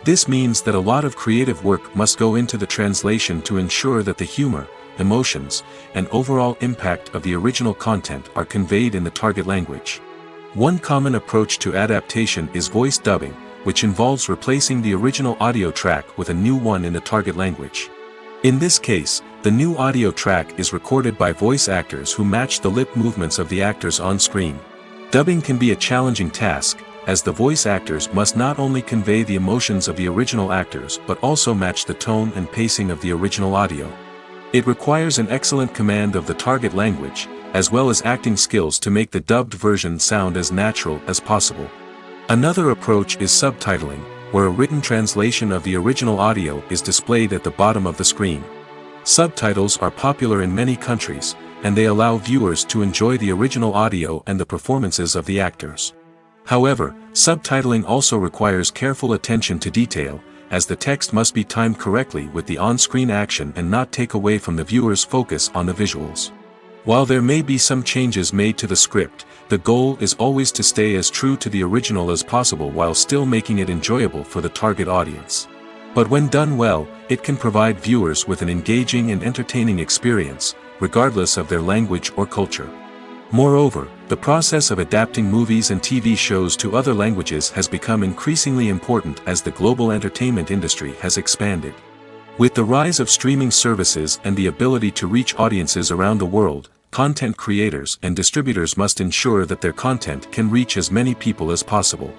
This means that a lot of creative work must go into the translation to ensure that the humor, emotions, and overall impact of the original content are conveyed in the target language. One common approach to adaptation is voice dubbing, which involves replacing the original audio track with a new one in the target language. In this case, the new audio track is recorded by voice actors who match the lip movements of the actors on screen. Dubbing can be a challenging task, as the voice actors must not only convey the emotions of the original actors but also match the tone and pacing of the original audio. It requires an excellent command of the target language, as well as acting skills to make the dubbed version sound as natural as possible. Another approach is subtitling, where a written translation of the original audio is displayed at the bottom of the screen. Subtitles are popular in many countries, and they allow viewers to enjoy the original audio and the performances of the actors. However, subtitling also requires careful attention to detail, as the text must be timed correctly with the on-screen action and not take away from the viewer's focus on the visuals. While there may be some changes made to the script, the goal is always to stay as true to the original as possible while still making it enjoyable for the target audience. But when done well, it can provide viewers with an engaging and entertaining experience, regardless of their language or culture. Moreover, the process of adapting movies and TV shows to other languages has become increasingly important as the global entertainment industry has expanded. With the rise of streaming services and the ability to reach audiences around the world, content creators and distributors must ensure that their content can reach as many people as possible.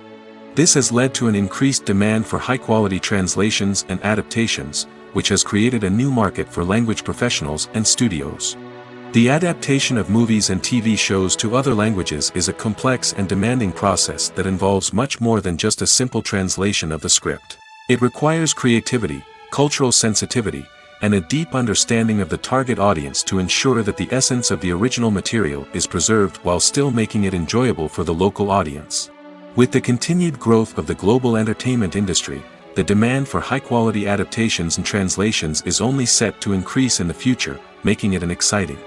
This has led to an increased demand for high-quality translations and adaptations, which has created a new market for language professionals and studios. The adaptation of movies and TV shows to other languages is a complex and demanding process that involves much more than just a simple translation of the script. It requires creativity, cultural sensitivity, and a deep understanding of the target audience to ensure that the essence of the original material is preserved while still making it enjoyable for the local audience. With the continued growth of the global entertainment industry, the demand for high-quality adaptations and translations is only set to increase in the future, making it an exciting.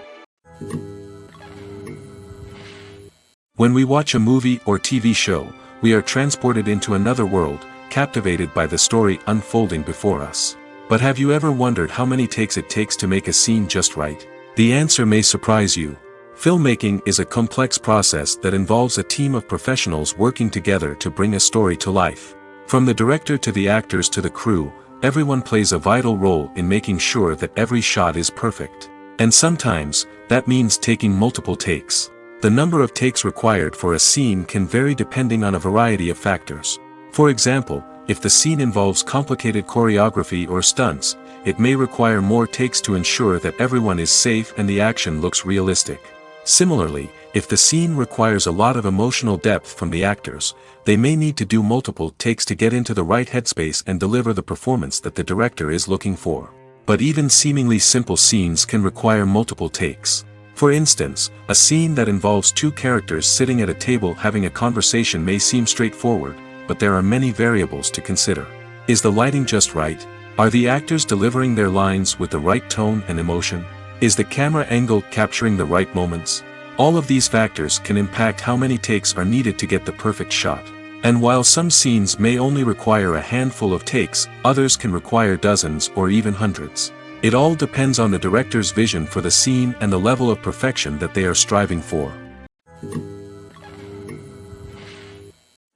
When we watch a movie or TV show, we are transported into another world, captivated by the story unfolding before us. But have you ever wondered how many takes it takes to make a scene just right? The answer may surprise you. Filmmaking is a complex process that involves a team of professionals working together to bring a story to life. From the director to the actors to the crew, everyone plays a vital role in making sure that every shot is perfect. And sometimes, that means taking multiple takes. The number of takes required for a scene can vary depending on a variety of factors. For example, if the scene involves complicated choreography or stunts, it may require more takes to ensure that everyone is safe and the action looks realistic. Similarly, if the scene requires a lot of emotional depth from the actors, they may need to do multiple takes to get into the right headspace and deliver the performance that the director is looking for. But even seemingly simple scenes can require multiple takes. For instance, a scene that involves two characters sitting at a table having a conversation may seem straightforward, but there are many variables to consider. Is the lighting just right? Are the actors delivering their lines with the right tone and emotion? Is the camera angle capturing the right moments? All of these factors can impact how many takes are needed to get the perfect shot. And while some scenes may only require a handful of takes, others can require dozens or even hundreds. It all depends on the director's vision for the scene and the level of perfection that they are striving for.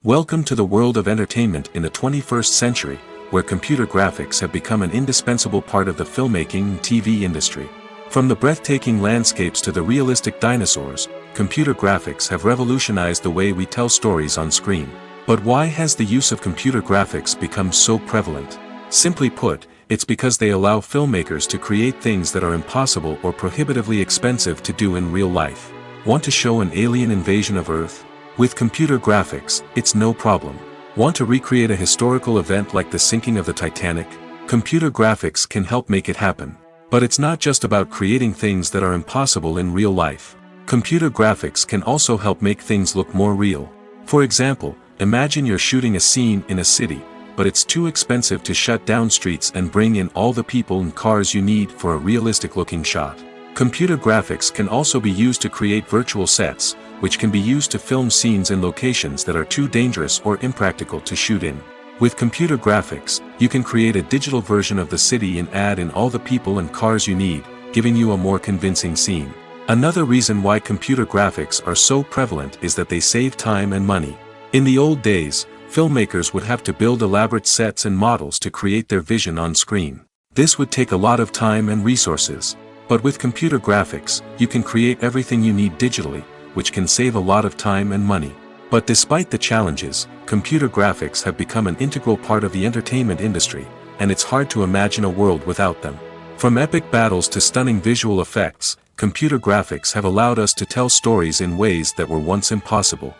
Welcome to the world of entertainment in the 21st century, where computer graphics have become an indispensable part of the filmmaking and TV industry. From the breathtaking landscapes to the realistic dinosaurs, computer graphics have revolutionized the way we tell stories on screen. But why has the use of computer graphics become so prevalent? Simply put, it's because they allow filmmakers to create things that are impossible or prohibitively expensive to do in real life. Want to show an alien invasion of Earth? With computer graphics, it's no problem. Want to recreate a historical event like the sinking of the Titanic? Computer graphics can help make it happen. But it's not just about creating things that are impossible in real life. Computer graphics can also help make things look more real. For example, imagine you're shooting a scene in a city, but it's too expensive to shut down streets and bring in all the people and cars you need for a realistic-looking shot. Computer graphics can also be used to create virtual sets, which can be used to film scenes in locations that are too dangerous or impractical to shoot in. With computer graphics, you can create a digital version of the city and add in all the people and cars you need, giving you a more convincing scene. Another reason why computer graphics are so prevalent is that they save time and money. In the old days, filmmakers would have to build elaborate sets and models to create their vision on screen. This would take a lot of time and resources. But with computer graphics, you can create everything you need digitally, which can save a lot of time and money. But despite the challenges, computer graphics have become an integral part of the entertainment industry, and it's hard to imagine a world without them. From epic battles to stunning visual effects, computer graphics have allowed us to tell stories in ways that were once impossible.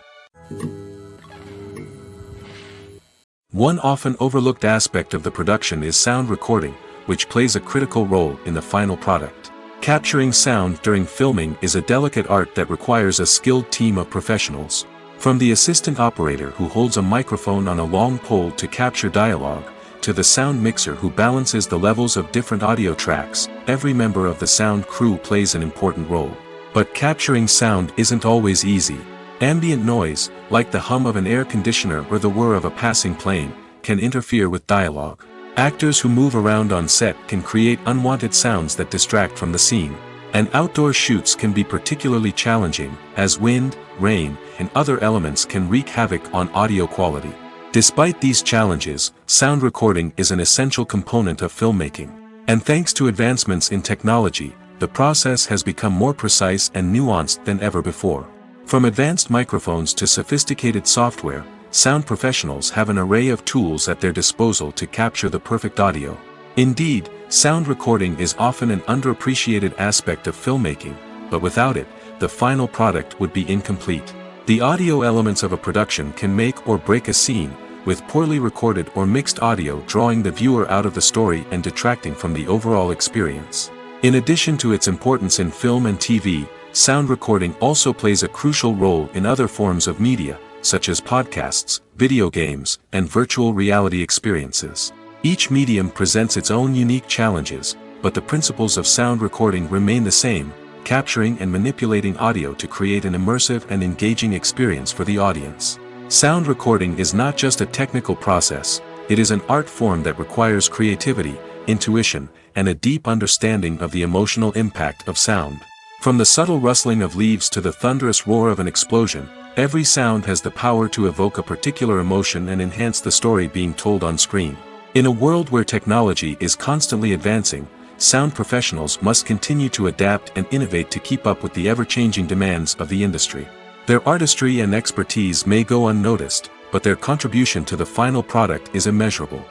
One often overlooked aspect of the production is sound recording, which plays a critical role in the final product. Capturing sound during filming is a delicate art that requires a skilled team of professionals. From the assistant operator who holds a microphone on a long pole to capture dialogue, to the sound mixer who balances the levels of different audio tracks, every member of the sound crew plays an important role. But capturing sound isn't always easy. Ambient noise, like the hum of an air conditioner or the whir of a passing plane, can interfere with dialogue. Actors who move around on set can create unwanted sounds that distract from the scene. And outdoor shoots can be particularly challenging, as wind, rain, and other elements can wreak havoc on audio quality. Despite these challenges, sound recording is an essential component of filmmaking. And thanks to advancements in technology, the process has become more precise and nuanced than ever before. From advanced microphones to sophisticated software, sound professionals have an array of tools at their disposal to capture the perfect audio. Indeed, sound recording is often an underappreciated aspect of filmmaking, but without it, the final product would be incomplete. The audio elements of a production can make or break a scene, with poorly recorded or mixed audio drawing the viewer out of the story and detracting from the overall experience. In addition to its importance in film and TV, sound recording also plays a crucial role in other forms of media, such as podcasts, video games, and virtual reality experiences. Each medium presents its own unique challenges, but the principles of sound recording remain the same, capturing and manipulating audio to create an immersive and engaging experience for the audience. Sound recording is not just a technical process, it is an art form that requires creativity, intuition, and a deep understanding of the emotional impact of sound. From the subtle rustling of leaves to the thunderous roar of an explosion, every sound has the power to evoke a particular emotion and enhance the story being told on screen. In a world where technology is constantly advancing, sound professionals must continue to adapt and innovate to keep up with the ever-changing demands of the industry. Their artistry and expertise may go unnoticed, but their contribution to the final product is immeasurable.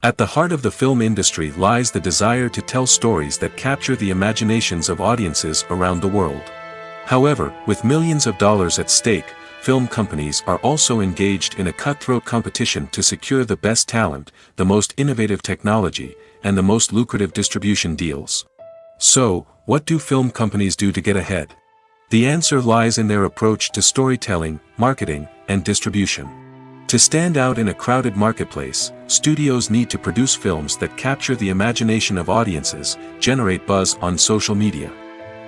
At the heart of the film industry lies the desire to tell stories that capture the imaginations of audiences around the world. However, with millions of dollars at stake, film companies are also engaged in a cutthroat competition to secure the best talent, the most innovative technology, and the most lucrative distribution deals. So, what do film companies do to get ahead? The answer lies in their approach to storytelling, marketing, and distribution. To stand out in a crowded marketplace, studios need to produce films that capture the imagination of audiences, generate buzz on social media.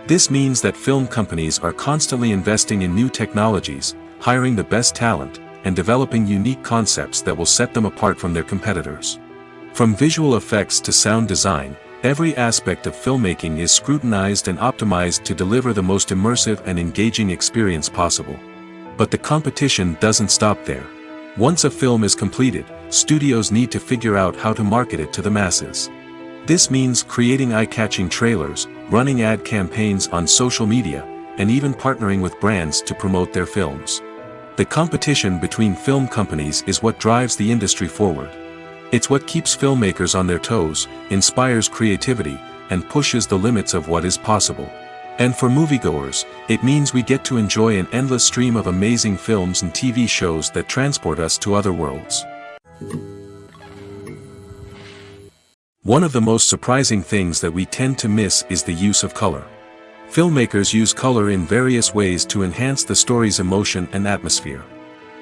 This means that film companies are constantly investing in new technologies, hiring the best talent, and developing unique concepts that will set them apart from their competitors. From visual effects to sound design, every aspect of filmmaking is scrutinized and optimized to deliver the most immersive and engaging experience possible. But the competition doesn't stop there. Once a film is completed, studios need to figure out how to market it to the masses. This means creating eye-catching trailers, running ad campaigns on social media, and even partnering with brands to promote their films. The competition between film companies is what drives the industry forward. It's what keeps filmmakers on their toes, inspires creativity, and pushes the limits of what is possible. And for moviegoers, it means we get to enjoy an endless stream of amazing films and TV shows that transport us to other worlds. One of the most surprising things that we tend to miss is the use of color. Filmmakers use color in various ways to enhance the story's emotion and atmosphere.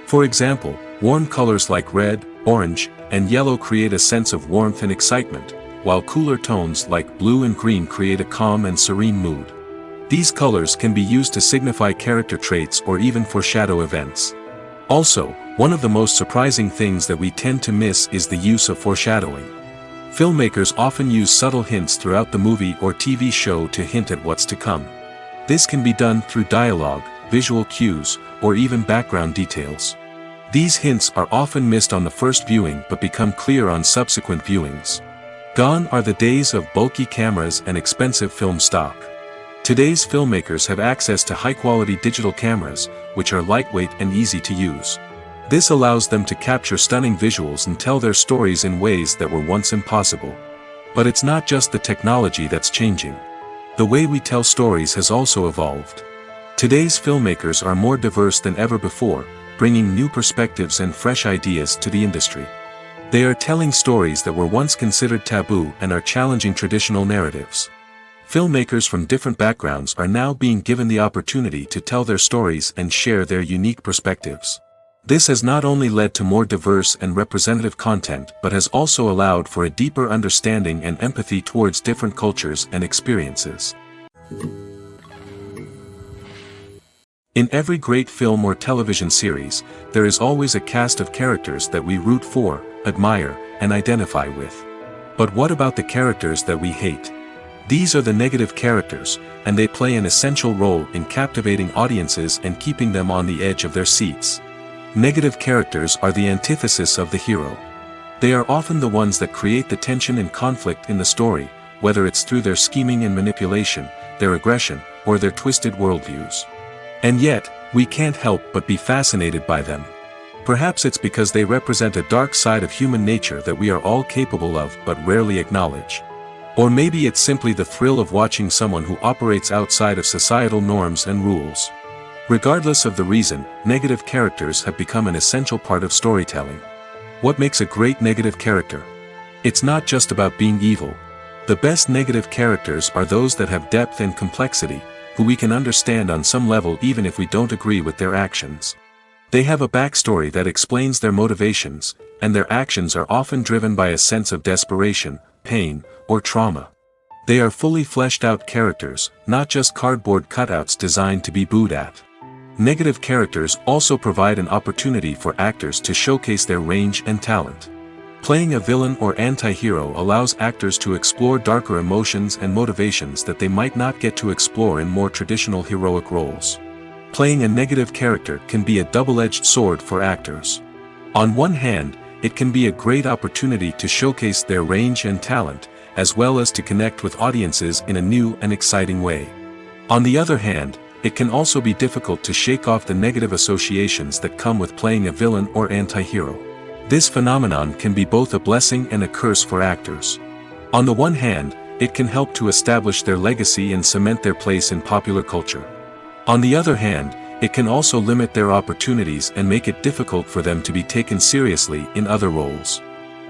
For example, warm colors like red, orange, and yellow create a sense of warmth and excitement, while cooler tones like blue and green create a calm and serene mood. These colors can be used to signify character traits or even foreshadow events. Also, one of the most surprising things that we tend to miss is the use of foreshadowing. Filmmakers often use subtle hints throughout the movie or TV show to hint at what's to come. This can be done through dialogue, visual cues, or even background details. These hints are often missed on the first viewing but become clear on subsequent viewings. Gone are the days of bulky cameras and expensive film stock. Today's filmmakers have access to high-quality digital cameras, which are lightweight and easy to use. This allows them to capture stunning visuals and tell their stories in ways that were once impossible. But it's not just the technology that's changing. The way we tell stories has also evolved. Today's filmmakers are more diverse than ever before, bringing new perspectives and fresh ideas to the industry. They are telling stories that were once considered taboo and are challenging traditional narratives. Filmmakers from different backgrounds are now being given the opportunity to tell their stories and share their unique perspectives. This has not only led to more diverse and representative content but has also allowed for a deeper understanding and empathy towards different cultures and experiences. In every great film or television series, there is always a cast of characters that we root for, admire, and identify with. But what about the characters that we hate? These are the negative characters, and they play an essential role in captivating audiences and keeping them on the edge of their seats. Negative characters are the antithesis of the hero. They are often the ones that create the tension and conflict in the story, whether it's through their scheming and manipulation, their aggression, or their twisted worldviews. And yet, we can't help but be fascinated by them. Perhaps it's because they represent a dark side of human nature that we are all capable of but rarely acknowledge. Or maybe it's simply the thrill of watching someone who operates outside of societal norms and rules. Regardless of the reason, negative characters have become an essential part of storytelling. What makes a great negative character? It's not just about being evil. The best negative characters are those that have depth and complexity, who we can understand on some level even if we don't agree with their actions. They have a backstory that explains their motivations, and their actions are often driven by a sense of desperation, pain, or trauma. They are fully fleshed out characters, not just cardboard cutouts designed to be booed at. Negative characters also provide an opportunity for actors to showcase their range and talent. Playing a villain or anti-hero allows actors to explore darker emotions and motivations that they might not get to explore in more traditional heroic roles. Playing a negative character can be a double-edged sword for actors. On one hand, it can be a great opportunity to showcase their range and talent, as well as to connect with audiences in a new and exciting way. On the other hand, it can also be difficult to shake off the negative associations that come with playing a villain or anti-hero. This phenomenon can be both a blessing and a curse for actors. On the one hand, it can help to establish their legacy and cement their place in popular culture. On the other hand, it can also limit their opportunities and make it difficult for them to be taken seriously in other roles.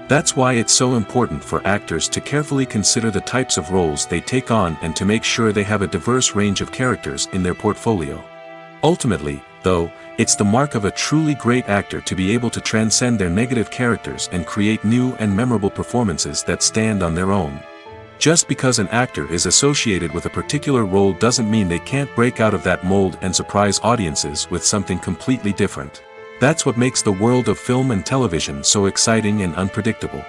That's why it's so important for actors to carefully consider the types of roles they take on and to make sure they have a diverse range of characters in their portfolio. Ultimately, though, it's the mark of a truly great actor to be able to transcend their negative characters and create new and memorable performances that stand on their own. Just because an actor is associated with a particular role doesn't mean they can't break out of that mold and surprise audiences with something completely different. That's what makes the world of film and television so exciting and unpredictable.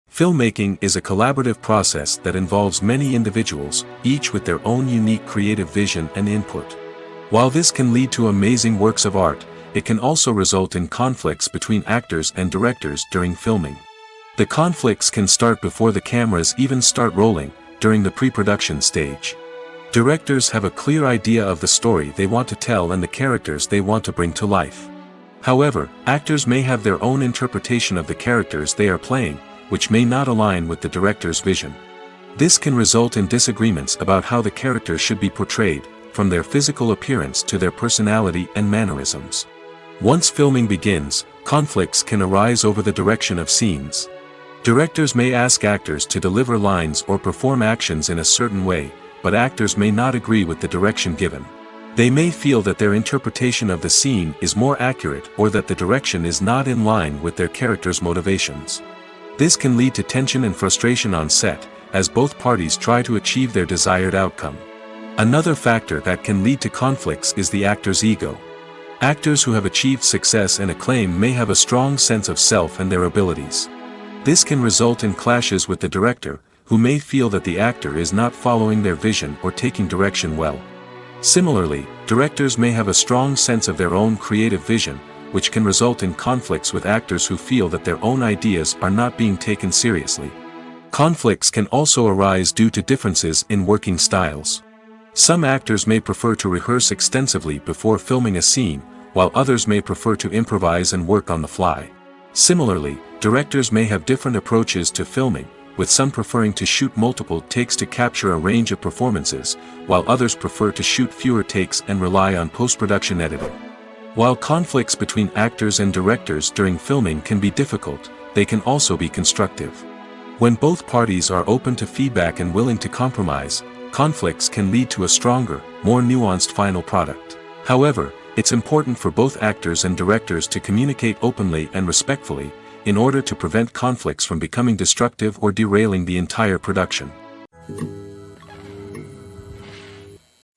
Filmmaking is a collaborative process that involves many individuals, each with their own unique creative vision and input. While this can lead to amazing works of art, it can also result in conflicts between actors and directors during filming. The conflicts can start before the cameras even start rolling, during the pre-production stage. Directors have a clear idea of the story they want to tell and the characters they want to bring to life. However, actors may have their own interpretation of the characters they are playing, which may not align with the director's vision. This can result in disagreements about how the characters should be portrayed, from their physical appearance to their personality and mannerisms. Once filming begins, conflicts can arise over the direction of scenes. Directors may ask actors to deliver lines or perform actions in a certain way, but actors may not agree with the direction given. They may feel that their interpretation of the scene is more accurate or that the direction is not in line with their character's motivations. This can lead to tension and frustration on set, as both parties try to achieve their desired outcome. Another factor that can lead to conflicts is the actor's ego. Actors who have achieved success and acclaim may have a strong sense of self and their abilities. This can result in clashes with the director, who may feel that the actor is not following their vision or taking direction well. Similarly, directors may have a strong sense of their own creative vision, which can result in conflicts with actors who feel that their own ideas are not being taken seriously. Conflicts can also arise due to differences in working styles. Some actors may prefer to rehearse extensively before filming a scene, while others may prefer to improvise and work on the fly. Similarly, directors may have different approaches to filming, with some preferring to shoot multiple takes to capture a range of performances, while others prefer to shoot fewer takes and rely on post-production editing. While conflicts between actors and directors during filming can be difficult, they can also be constructive. When both parties are open to feedback and willing to compromise, conflicts can lead to a stronger, more nuanced final product. However, it's important for both actors and directors to communicate openly and respectfully, in order to prevent conflicts from becoming destructive or derailing the entire production.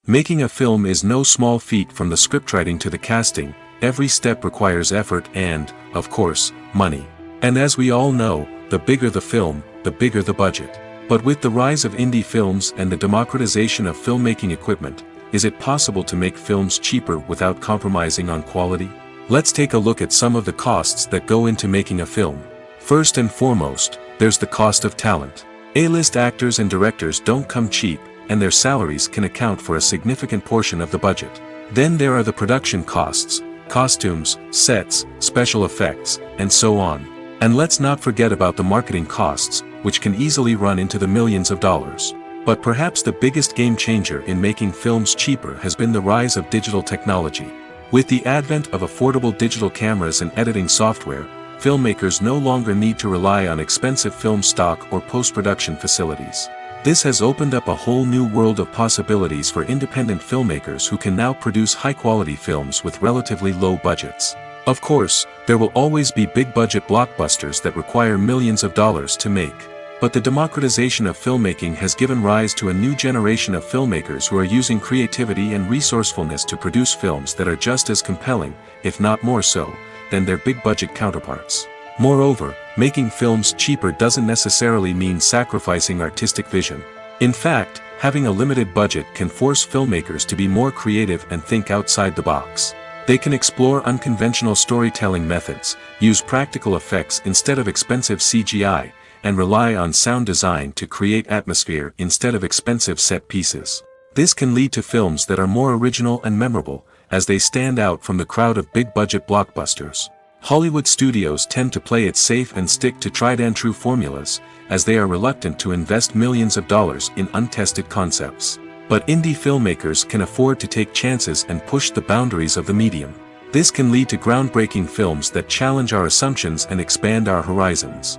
Making a film is no small feat. From the scriptwriting to the casting, every step requires effort and, of course, money. And as we all know, the bigger the film, the bigger the budget. But with the rise of indie films and the democratization of filmmaking equipment, is it possible to make films cheaper without compromising on quality? Let's take a look at some of the costs that go into making a film. First and foremost, there's the cost of talent. A-list actors and directors don't come cheap, and their salaries can account for a significant portion of the budget. Then there are the production costs, costumes, sets, special effects, and so on. And let's not forget about the marketing costs, which can easily run into the millions of dollars. But perhaps the biggest game changer in making films cheaper has been the rise of digital technology. With the advent of affordable digital cameras and editing software, filmmakers no longer need to rely on expensive film stock or post-production facilities. This has opened up a whole new world of possibilities for independent filmmakers who can now produce high-quality films with relatively low budgets. Of course, there will always be big-budget blockbusters that require millions of dollars to make. But the democratization of filmmaking has given rise to a new generation of filmmakers who are using creativity and resourcefulness to produce films that are just as compelling, if not more so, than their big-budget counterparts. Moreover, making films cheaper doesn't necessarily mean sacrificing artistic vision. In fact, having a limited budget can force filmmakers to be more creative and think outside the box. They can explore unconventional storytelling methods, use practical effects instead of expensive CGI, and rely on sound design to create atmosphere instead of expensive set pieces. This can lead to films that are more original and memorable, as they stand out from the crowd of big-budget blockbusters. Hollywood studios tend to play it safe and stick to tried-and-true formulas, as they are reluctant to invest millions of dollars in untested concepts. But indie filmmakers can afford to take chances and push the boundaries of the medium. This can lead to groundbreaking films that challenge our assumptions and expand our horizons.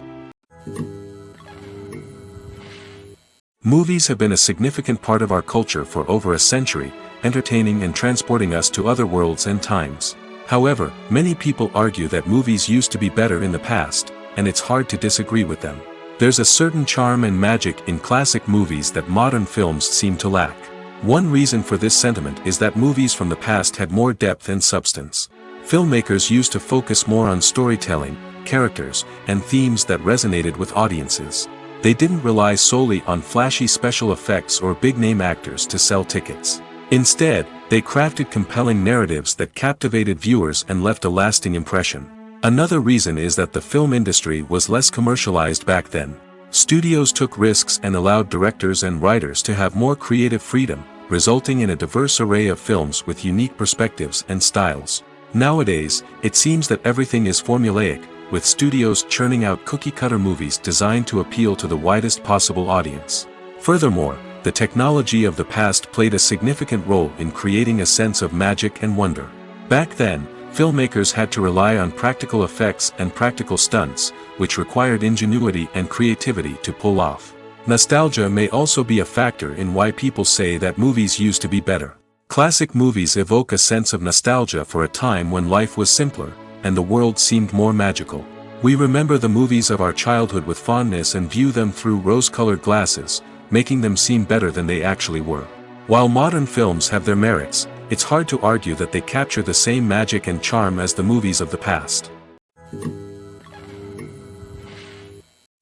Movies have been a significant part of our culture for over a century, entertaining and transporting us to other worlds and times. However, many people argue that movies used to be better in the past, and it's hard to disagree with them. There's a certain charm and magic in classic movies that modern films seem to lack. One reason for this sentiment is that movies from the past had more depth and substance. Filmmakers used to focus more on storytelling, characters, and themes that resonated with audiences. They didn't rely solely on flashy special effects or big-name actors to sell tickets. Instead, they crafted compelling narratives that captivated viewers and left a lasting impression. Another reason is that the film industry was less commercialized back then. Studios took risks and allowed directors and writers to have more creative freedom, resulting in a diverse array of films with unique perspectives and styles. Nowadays, it seems that everything is formulaic, with studios churning out cookie-cutter movies designed to appeal to the widest possible audience. Furthermore, the technology of the past played a significant role in creating a sense of magic and wonder. Back then, filmmakers had to rely on practical effects and practical stunts, which required ingenuity and creativity to pull off. Nostalgia may also be a factor in why people say that movies used to be better. Classic movies evoke a sense of nostalgia for a time when life was simpler, and the world seemed more magical. We remember the movies of our childhood with fondness and view them through rose-colored glasses, making them seem better than they actually were. While modern films have their merits, it's hard to argue that they capture the same magic and charm as the movies of the past.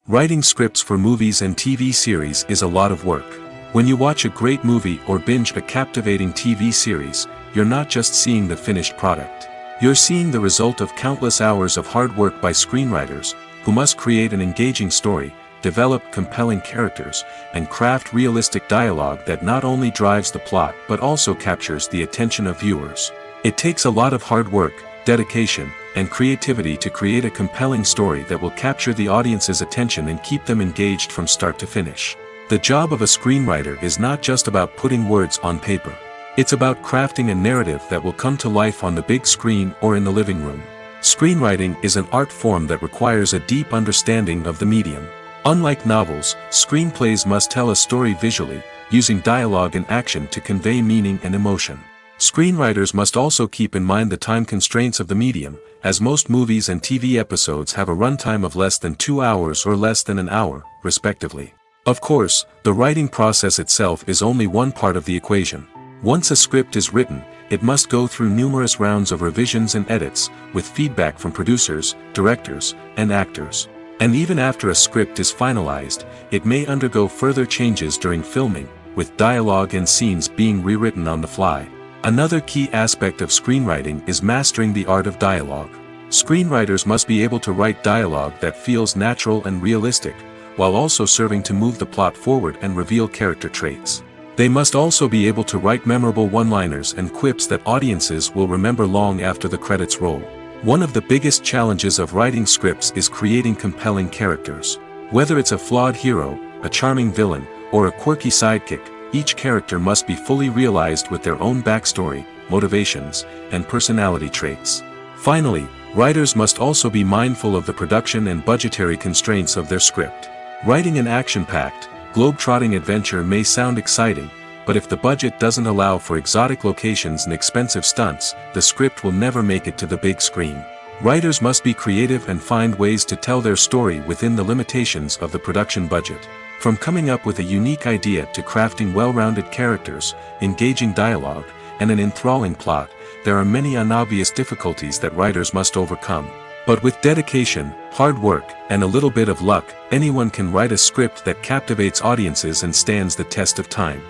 Writing scripts for movies and TV series is a lot of work. When you watch a great movie or binge a captivating TV series, you're not just seeing the finished product. You're seeing the result of countless hours of hard work by screenwriters, who must create an engaging story, develop compelling characters, and craft realistic dialogue that not only drives the plot but also captures the attention of viewers. It takes a lot of hard work, dedication, and creativity to create a compelling story that will capture the audience's attention and keep them engaged from start to finish. The job of a screenwriter is not just about putting words on paper. It's about crafting a narrative that will come to life on the big screen or in the living room. Screenwriting is an art form that requires a deep understanding of the medium. Unlike novels, screenplays must tell a story visually, using dialogue and action to convey meaning and emotion. Screenwriters must also keep in mind the time constraints of the medium, as most movies and TV episodes have a runtime of less than 2 hours or less than an hour, respectively. Of course, the writing process itself is only one part of the equation. Once a script is written, it must go through numerous rounds of revisions and edits, with feedback from producers, directors, and actors. And even after a script is finalized, it may undergo further changes during filming, with dialogue and scenes being rewritten on the fly. Another key aspect of screenwriting is mastering the art of dialogue. Screenwriters must be able to write dialogue that feels natural and realistic, while also serving to move the plot forward and reveal character traits. They must also be able to write memorable one-liners and quips that audiences will remember long after the credits roll. One of the biggest challenges of writing scripts is creating compelling characters. Whether it's a flawed hero, a charming villain, or a quirky sidekick, each character must be fully realized with their own backstory, motivations, and personality traits. Finally, writers must also be mindful of the production and budgetary constraints of their script. Writing an action-packed, globe-trotting adventure may sound exciting, but if the budget doesn't allow for exotic locations and expensive stunts, the script will never make it to the big screen. Writers must be creative and find ways to tell their story within the limitations of the production budget. From coming up with a unique idea to crafting well-rounded characters, engaging dialogue, and an enthralling plot, there are many unobvious difficulties that writers must overcome. But with dedication, hard work, and a little bit of luck, anyone can write a script that captivates audiences and stands the test of time.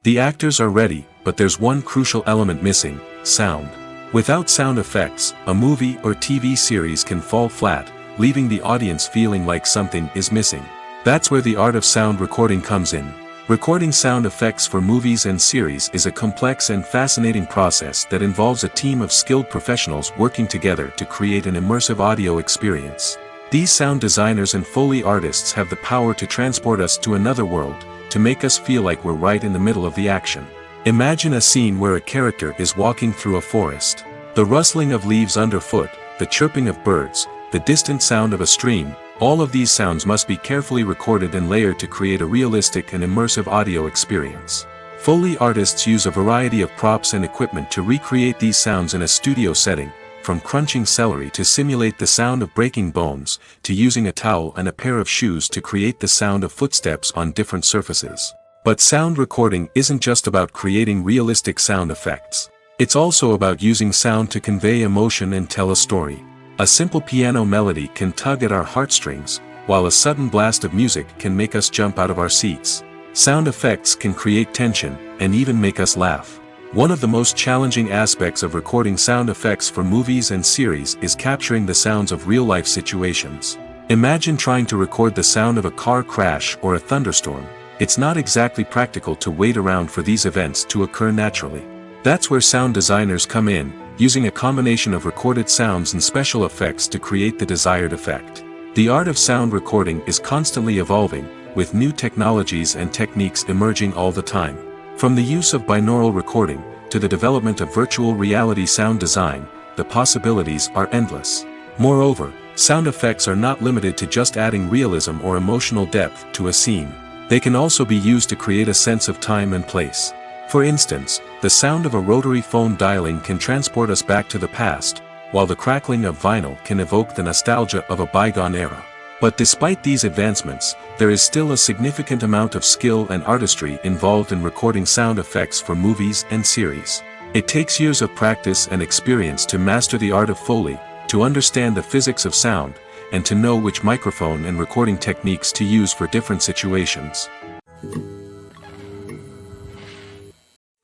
The actors are ready, but there's one crucial element missing: sound. Without sound effects, a movie or TV series can fall flat, leaving the audience feeling like something is missing. That's where the art of sound recording comes in. Recording sound effects for movies and series is a complex and fascinating process that involves a team of skilled professionals working together to create an immersive audio experience. These sound designers and Foley artists have the power to transport us to another world, to make us feel like we're right in the middle of the action. Imagine a scene where a character is walking through a forest. The rustling of leaves underfoot, the chirping of birds, the distant sound of a stream, all of these sounds must be carefully recorded and layered to create a realistic and immersive audio experience. Foley artists use a variety of props and equipment to recreate these sounds in a studio setting, from crunching celery to simulate the sound of breaking bones, to using a towel and a pair of shoes to create the sound of footsteps on different surfaces. But sound recording isn't just about creating realistic sound effects. It's also about using sound to convey emotion and tell a story. A simple piano melody can tug at our heartstrings, while a sudden blast of music can make us jump out of our seats. Sound effects can create tension, and even make us laugh. One of the most challenging aspects of recording sound effects for movies and series is capturing the sounds of real-life situations. Imagine trying to record the sound of a car crash or a thunderstorm. It's not exactly practical to wait around for these events to occur naturally. That's where sound designers come in, using a combination of recorded sounds and special effects to create the desired effect. The art of sound recording is constantly evolving, with new technologies and techniques emerging all the time. From the use of binaural recording, to the development of virtual reality sound design, the possibilities are endless. Moreover, sound effects are not limited to just adding realism or emotional depth to a scene. They can also be used to create a sense of time and place. For instance, the sound of a rotary phone dialing can transport us back to the past, while the crackling of vinyl can evoke the nostalgia of a bygone era. But despite these advancements, there is still a significant amount of skill and artistry involved in recording sound effects for movies and series. It takes years of practice and experience to master the art of Foley, to understand the physics of sound, and to know which microphone and recording techniques to use for different situations.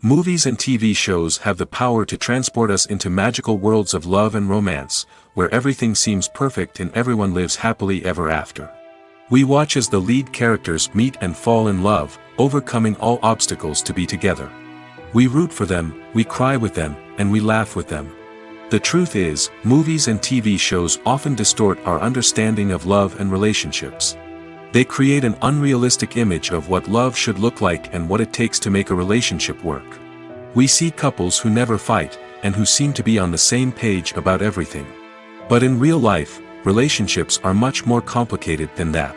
Movies and TV shows have the power to transport us into magical worlds of love and romance, where everything seems perfect and everyone lives happily ever after. We watch as the lead characters meet and fall in love, overcoming all obstacles to be together. We root for them, we cry with them, and we laugh with them. The truth is, movies and TV shows often distort our understanding of love and relationships. They create an unrealistic image of what love should look like and what it takes to make a relationship work. We see couples who never fight, and who seem to be on the same page about everything. But in real life, relationships are much more complicated than that.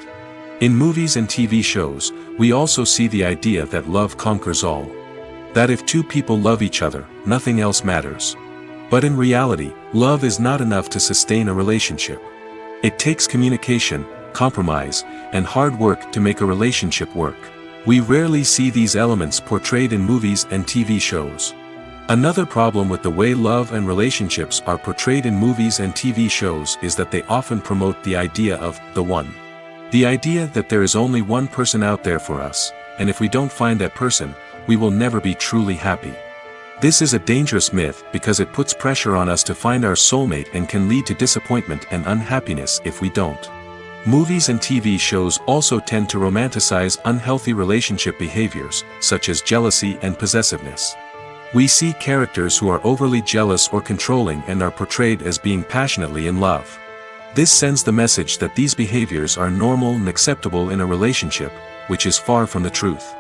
In movies and TV shows, we also see the idea that love conquers all. That if two people love each other, nothing else matters. But in reality, love is not enough to sustain a relationship. It takes communication, compromise, and hard work to make a relationship work. We rarely see these elements portrayed in movies and TV shows. Another problem with the way love and relationships are portrayed in movies and TV shows is that they often promote the idea of the one. The idea that there is only one person out there for us, and if we don't find that person, we will never be truly happy. This is a dangerous myth because it puts pressure on us to find our soulmate and can lead to disappointment and unhappiness if we don't. Movies and TV shows also tend to romanticize unhealthy relationship behaviors, such as jealousy and possessiveness. We see characters who are overly jealous or controlling and are portrayed as being passionately in love. This sends the message that these behaviors are normal and acceptable in a relationship, which is far from the truth.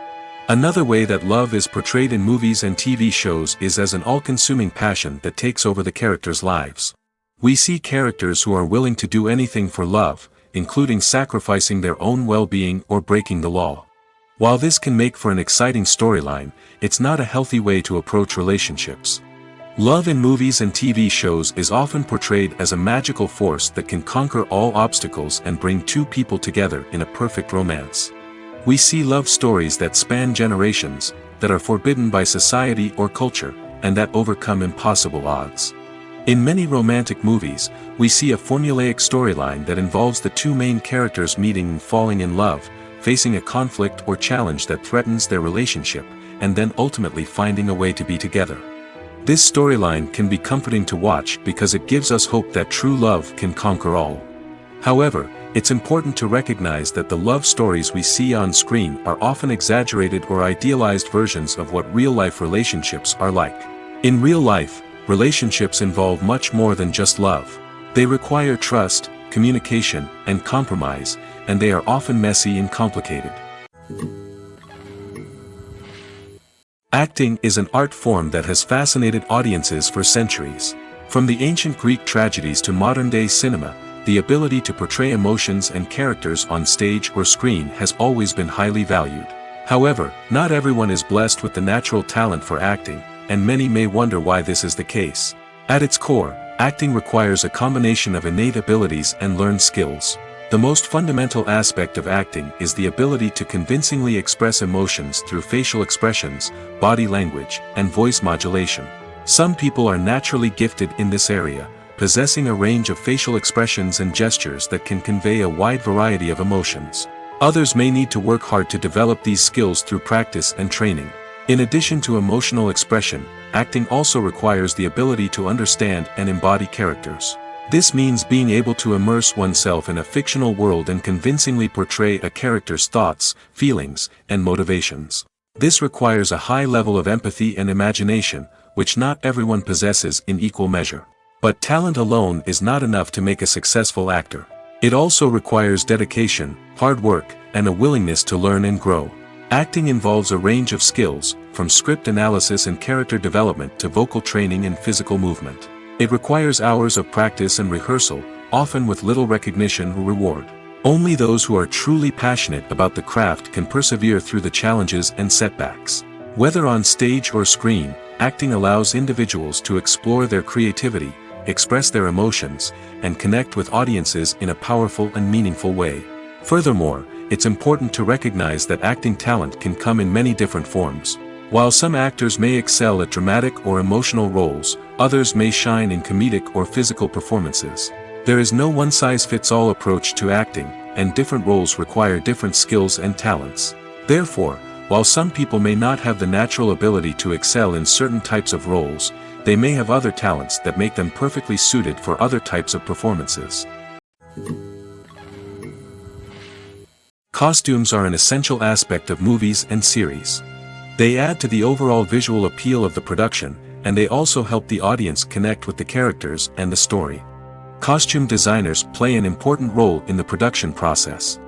Another way that love is portrayed in movies and TV shows is as an all-consuming passion that takes over the characters' lives. We see characters who are willing to do anything for love, including sacrificing their own well-being or breaking the law. While this can make for an exciting storyline, it's not a healthy way to approach relationships. Love in movies and TV shows is often portrayed as a magical force that can conquer all obstacles and bring two people together in a perfect romance. We see love stories that span generations, that are forbidden by society or culture, and that overcome impossible odds. In many romantic movies, we see a formulaic storyline that involves the two main characters meeting and falling in love, facing a conflict or challenge that threatens their relationship, and then ultimately finding a way to be together. This storyline can be comforting to watch because it gives us hope that true love can conquer all. However, it's important to recognize that the love stories we see on screen are often exaggerated or idealized versions of what real-life relationships are like. In real life, relationships involve much more than just love. They require trust, communication, and compromise, and they are often messy and complicated. Acting is an art form that has fascinated audiences for centuries. From the ancient Greek tragedies to modern-day cinema, the ability to portray emotions and characters on stage or screen has always been highly valued. However, not everyone is blessed with the natural talent for acting, and many may wonder why this is the case. At its core, acting requires a combination of innate abilities and learned skills. The most fundamental aspect of acting is the ability to convincingly express emotions through facial expressions, body language, and voice modulation. Some people are naturally gifted in this area, possessing a range of facial expressions and gestures that can convey a wide variety of emotions. Others may need to work hard to develop these skills through practice and training. In addition to emotional expression, acting also requires the ability to understand and embody characters. This means being able to immerse oneself in a fictional world and convincingly portray a character's thoughts, feelings, and motivations. This requires a high level of empathy and imagination, which not everyone possesses in equal measure. But talent alone is not enough to make a successful actor. It also requires dedication, hard work, and a willingness to learn and grow. Acting involves a range of skills, from script analysis and character development to vocal training and physical movement. It requires hours of practice and rehearsal, often with little recognition or reward. Only those who are truly passionate about the craft can persevere through the challenges and setbacks. Whether on stage or screen, acting allows individuals to explore their creativity, express their emotions, and connect with audiences in a powerful and meaningful way. Furthermore, it's important to recognize that acting talent can come in many different forms. While some actors may excel at dramatic or emotional roles, others may shine in comedic or physical performances. There is no one-size-fits-all approach to acting, and different roles require different skills and talents. Therefore, while some people may not have the natural ability to excel in certain types of roles, they may have other talents that make them perfectly suited for other types of performances. Costumes are an essential aspect of movies and series. They add to the overall visual appeal of the production, and they also help the audience connect with the characters and the story. Costume designers play an important role in the production process.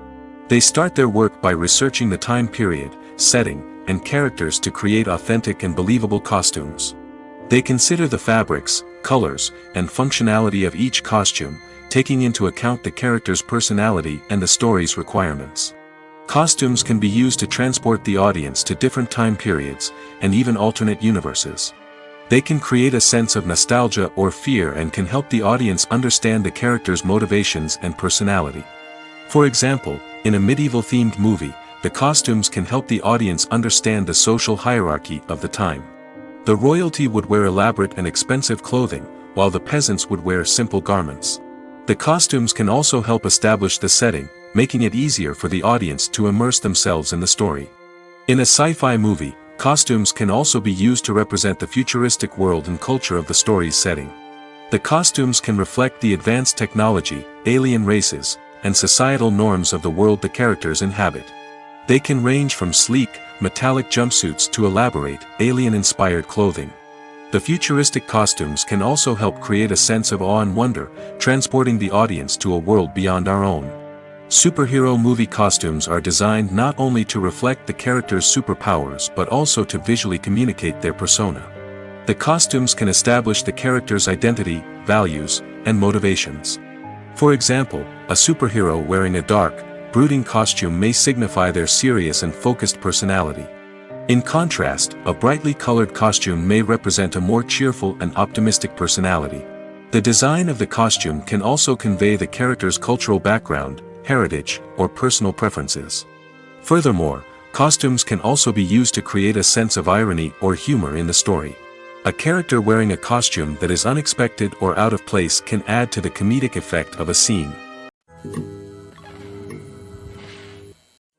They start their work by researching the time period, setting, and characters to create authentic and believable costumes. They consider the fabrics, colors, and functionality of each costume, taking into account the character's personality and the story's requirements. Costumes can be used to transport the audience to different time periods, and even alternate universes. They can create a sense of nostalgia or fear and can help the audience understand the character's motivations and personality. For example, in a medieval-themed movie, the costumes can help the audience understand the social hierarchy of the time. The royalty would wear elaborate and expensive clothing, while the peasants would wear simple garments. The costumes can also help establish the setting, making it easier for the audience to immerse themselves in the story. In a sci-fi movie, costumes can also be used to represent the futuristic world and culture of the story's setting. The costumes can reflect the advanced technology, alien races, and societal norms of the world the characters inhabit. They can range from sleek, metallic jumpsuits to elaborate, alien-inspired clothing. The futuristic costumes can also help create a sense of awe and wonder, transporting the audience to a world beyond our own. Superhero movie costumes are designed not only to reflect the character's superpowers but also to visually communicate their persona. The costumes can establish the character's identity, values, and motivations. For example, a superhero wearing a dark, brooding costume may signify their serious and focused personality. In contrast, a brightly colored costume may represent a more cheerful and optimistic personality. The design of the costume can also convey the character's cultural background, heritage, or personal preferences. Furthermore, costumes can also be used to create a sense of irony or humor in the story. A character wearing a costume that is unexpected or out of place can add to the comedic effect of a scene.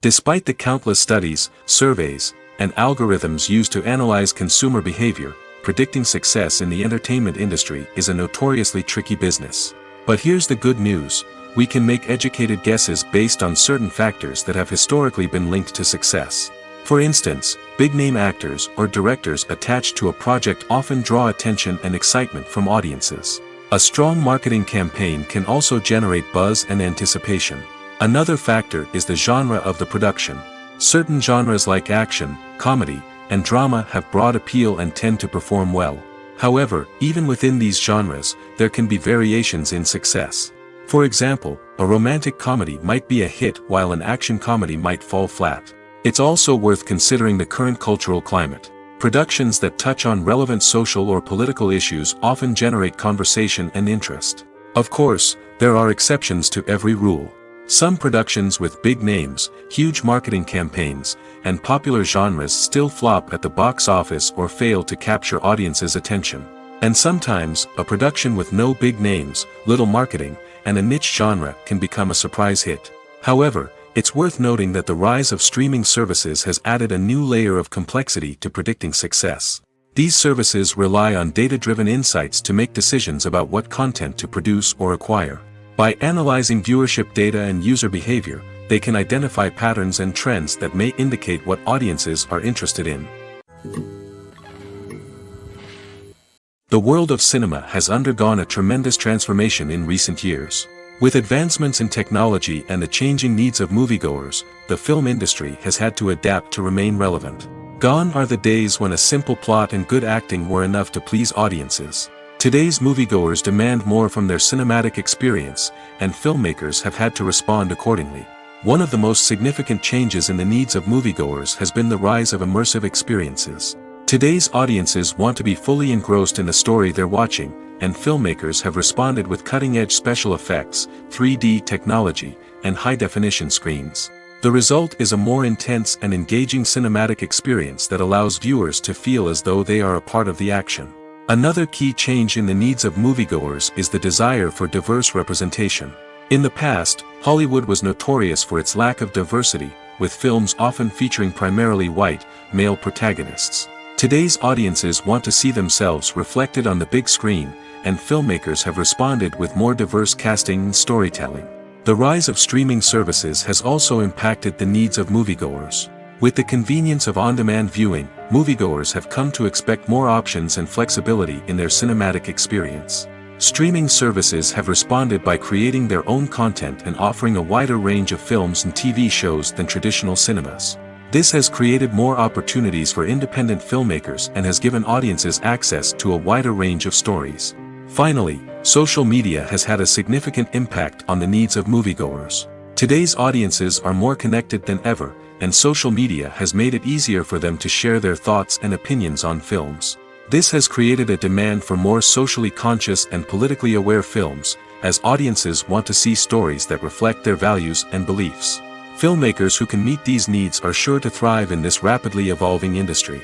Despite the countless studies, surveys, and algorithms used to analyze consumer behavior, predicting success in the entertainment industry is a notoriously tricky business. But here's the good news: we can make educated guesses based on certain factors that have historically been linked to success. For instance, big-name actors or directors attached to a project often draw attention and excitement from audiences. A strong marketing campaign can also generate buzz and anticipation. Another factor is the genre of the production. Certain genres like action, comedy, and drama have broad appeal and tend to perform well. However, even within these genres, there can be variations in success. For example, a romantic comedy might be a hit while an action comedy might fall flat. It's also worth considering the current cultural climate. Productions that touch on relevant social or political issues often generate conversation and interest. Of course, there are exceptions to every rule. Some productions with big names, huge marketing campaigns, and popular genres still flop at the box office or fail to capture audiences' attention. And sometimes, a production with no big names, little marketing, and a niche genre can become a surprise hit. However, it's worth noting that the rise of streaming services has added a new layer of complexity to predicting success. These services rely on data-driven insights to make decisions about what content to produce or acquire. By analyzing viewership data and user behavior, they can identify patterns and trends that may indicate what audiences are interested in. The world of cinema has undergone a tremendous transformation in recent years. With advancements in technology and the changing needs of moviegoers, the film industry has had to adapt to remain relevant. Gone are the days when a simple plot and good acting were enough to please audiences. Today's moviegoers demand more from their cinematic experience, and filmmakers have had to respond accordingly. One of the most significant changes in the needs of moviegoers has been the rise of immersive experiences. Today's audiences want to be fully engrossed in the story they're watching, and filmmakers have responded with cutting-edge special effects, 3D technology, and high-definition screens. The result is a more intense and engaging cinematic experience that allows viewers to feel as though they are a part of the action. Another key change in the needs of moviegoers is the desire for diverse representation. In the past, Hollywood was notorious for its lack of diversity, with films often featuring primarily white, male protagonists. Today's audiences want to see themselves reflected on the big screen, and filmmakers have responded with more diverse casting and storytelling. The rise of streaming services has also impacted the needs of moviegoers. With the convenience of on-demand viewing, moviegoers have come to expect more options and flexibility in their cinematic experience. Streaming services have responded by creating their own content and offering a wider range of films and TV shows than traditional cinemas. This has created more opportunities for independent filmmakers and has given audiences access to a wider range of stories. Finally, social media has had a significant impact on the needs of moviegoers. Today's audiences are more connected than ever, and social media has made it easier for them to share their thoughts and opinions on films. This has created a demand for more socially conscious and politically aware films, as audiences want to see stories that reflect their values and beliefs. Filmmakers who can meet these needs are sure to thrive in this rapidly evolving industry.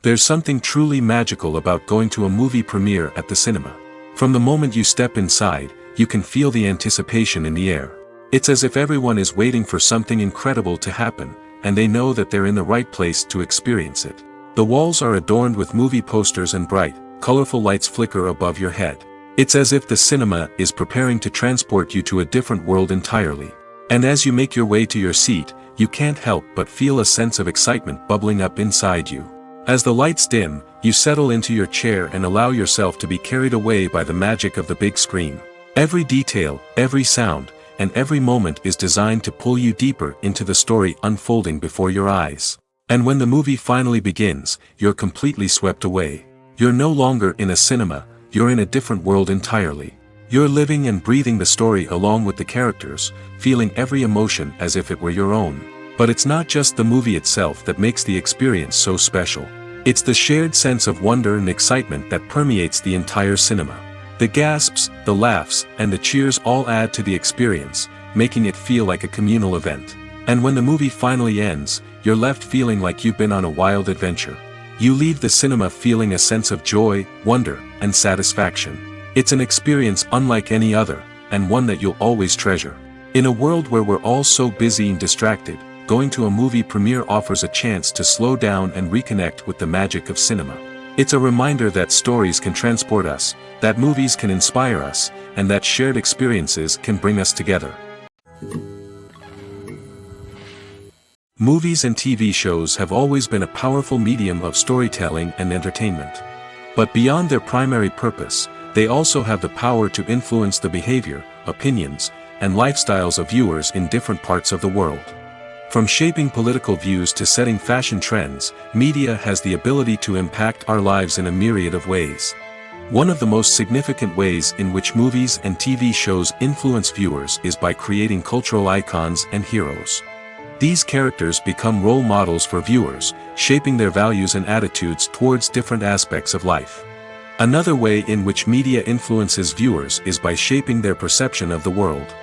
There's something truly magical about going to a movie premiere at the cinema. From the moment you step inside, you can feel the anticipation in the air. It's as if everyone is waiting for something incredible to happen, and they know that they're in the right place to experience it. The walls are adorned with movie posters and bright, colorful lights flicker above your head. It's as if the cinema is preparing to transport you to a different world entirely. And as you make your way to your seat, you can't help but feel a sense of excitement bubbling up inside you. As the lights dim, you settle into your chair and allow yourself to be carried away by the magic of the big screen. Every detail, every sound, and every moment is designed to pull you deeper into the story unfolding before your eyes. And when the movie finally begins, you're completely swept away. You're no longer in a cinema, you're in a different world entirely. You're living and breathing the story along with the characters, feeling every emotion as if it were your own. But it's not just the movie itself that makes the experience so special. It's the shared sense of wonder and excitement that permeates the entire cinema. The gasps, the laughs, and the cheers all add to the experience, making it feel like a communal event. And when the movie finally ends, you're left feeling like you've been on a wild adventure. You leave the cinema feeling a sense of joy, wonder, and satisfaction. It's an experience unlike any other, and one that you'll always treasure. In a world where we're all so busy and distracted, going to a movie premiere offers a chance to slow down and reconnect with the magic of cinema. It's a reminder that stories can transport us, that movies can inspire us, and that shared experiences can bring us together. Movies and TV shows have always been a powerful medium of storytelling and entertainment. But beyond their primary purpose, they also have the power to influence the behavior, opinions, and lifestyles of viewers in different parts of the world. From shaping political views to setting fashion trends, media has the ability to impact our lives in a myriad of ways. One of the most significant ways in which movies and TV shows influence viewers is by creating cultural icons and heroes. These characters become role models for viewers, shaping their values and attitudes towards different aspects of life. Another way in which media influences viewers is by shaping their perception of the world.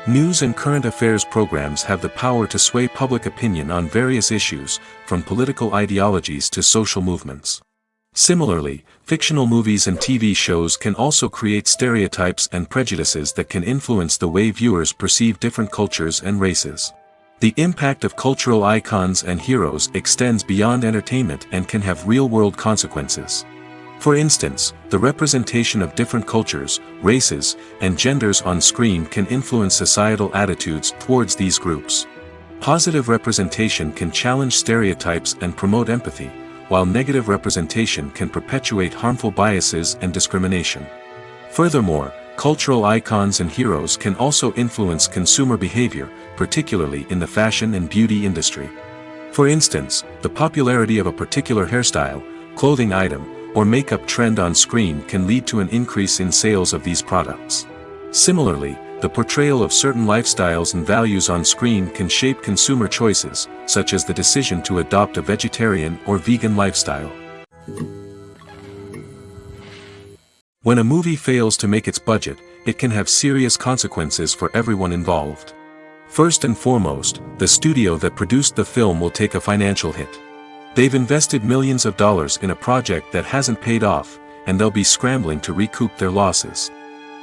News and current affairs programs have the power to sway public opinion on various issues, from political ideologies to social movements. Similarly, fictional movies and TV shows can also create stereotypes and prejudices that can influence the way viewers perceive different cultures and races. The impact of cultural icons and heroes extends beyond entertainment and can have real-world consequences. For instance, the representation of different cultures, races, and genders on screen can influence societal attitudes towards these groups. Positive representation can challenge stereotypes and promote empathy, while negative representation can perpetuate harmful biases and discrimination. Furthermore, cultural icons and heroes can also influence consumer behavior, particularly in the fashion and beauty industry. For instance, the popularity of a particular hairstyle, clothing item, or makeup trend on screen can lead to an increase in sales of these products. Similarly, the portrayal of certain lifestyles and values on screen can shape consumer choices, such as the decision to adopt a vegetarian or vegan lifestyle. When a movie fails to make its budget, it can have serious consequences for everyone involved. First and foremost, the studio that produced the film will take a financial hit. They've invested millions of dollars in a project that hasn't paid off, and they'll be scrambling to recoup their losses.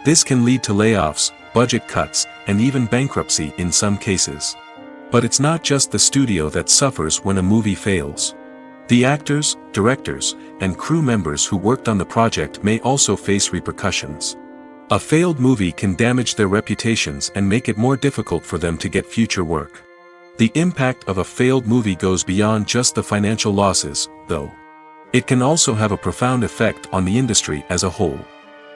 This can lead to layoffs, budget cuts, and even bankruptcy in some cases. But it's not just the studio that suffers when a movie fails. The actors, directors, and crew members who worked on the project may also face repercussions. A failed movie can damage their reputations and make it more difficult for them to get future work. The impact of a failed movie goes beyond just the financial losses, though. It can also have a profound effect on the industry as a whole.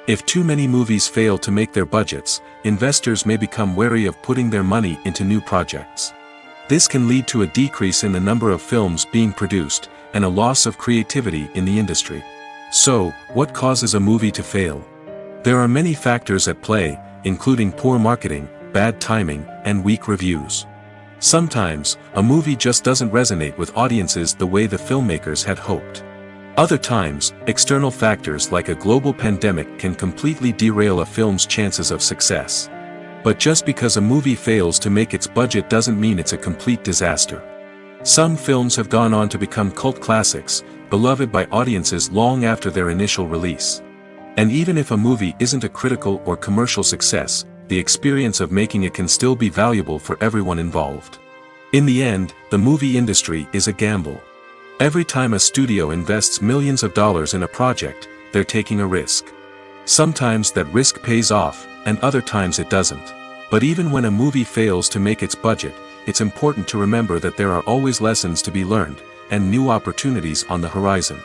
If too many movies fail to make their budgets, investors may become wary of putting their money into new projects. This can lead to a decrease in the number of films being produced, and a loss of creativity in the industry. So, what causes a movie to fail? There are many factors at play, including poor marketing, bad timing, and weak reviews. Sometimes, a movie just doesn't resonate with audiences the way the filmmakers had hoped. Other times, external factors like a global pandemic can completely derail a film's chances of success. But just because a movie fails to make its budget doesn't mean it's a complete disaster. Some films have gone on to become cult classics, beloved by audiences long after their initial release. And even if a movie isn't a critical or commercial success, the experience of making it can still be valuable for everyone involved. In the end, the movie industry is a gamble. Every time a studio invests millions of dollars in a project, they're taking a risk. Sometimes that risk pays off, and other times it doesn't. But even when a movie fails to make its budget, it's important to remember that there are always lessons to be learned, and new opportunities on the horizon.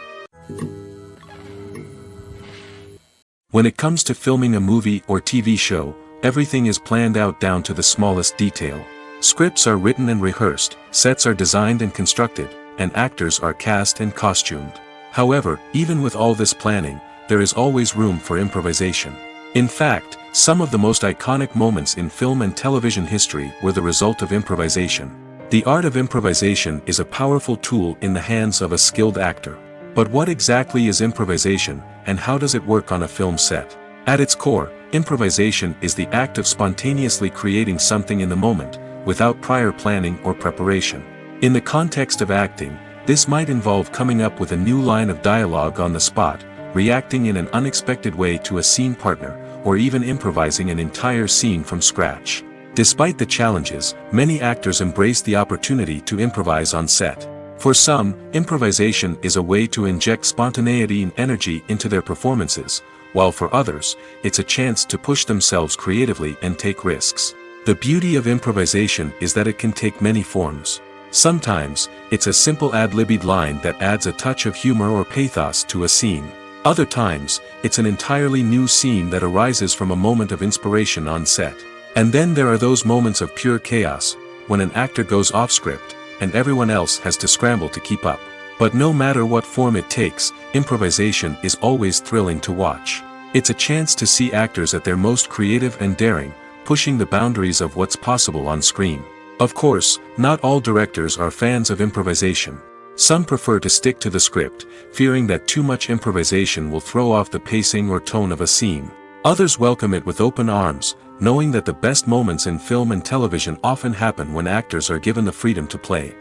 When it comes to filming a movie or TV show, everything is planned out down to the smallest detail. Scripts are written and rehearsed, sets are designed and constructed, and actors are cast and costumed. However, even with all this planning, there is always room for improvisation. In fact, some of the most iconic moments in film and television history were the result of improvisation. The art of improvisation is a powerful tool in the hands of a skilled actor. But what exactly is improvisation, and how does it work on a film set? At its core, improvisation is the act of spontaneously creating something in the moment, without prior planning or preparation. In the context of acting, this might involve coming up with a new line of dialogue on the spot, reacting in an unexpected way to a scene partner, or even improvising an entire scene from scratch. Despite the challenges, many actors embrace the opportunity to improvise on set. For some, improvisation is a way to inject spontaneity and energy into their performances, while for others, it's a chance to push themselves creatively and take risks. The beauty of improvisation is that it can take many forms. Sometimes, it's a simple ad-libbed line that adds a touch of humor or pathos to a scene. Other times, it's an entirely new scene that arises from a moment of inspiration on set. And then there are those moments of pure chaos, when an actor goes off script, and everyone else has to scramble to keep up. But no matter what form it takes, improvisation is always thrilling to watch. It's a chance to see actors at their most creative and daring, pushing the boundaries of what's possible on screen. Of course, not all directors are fans of improvisation. Some prefer to stick to the script, fearing that too much improvisation will throw off the pacing or tone of a scene. Others welcome it with open arms, knowing that the best moments in film and television often happen when actors are given the freedom to play.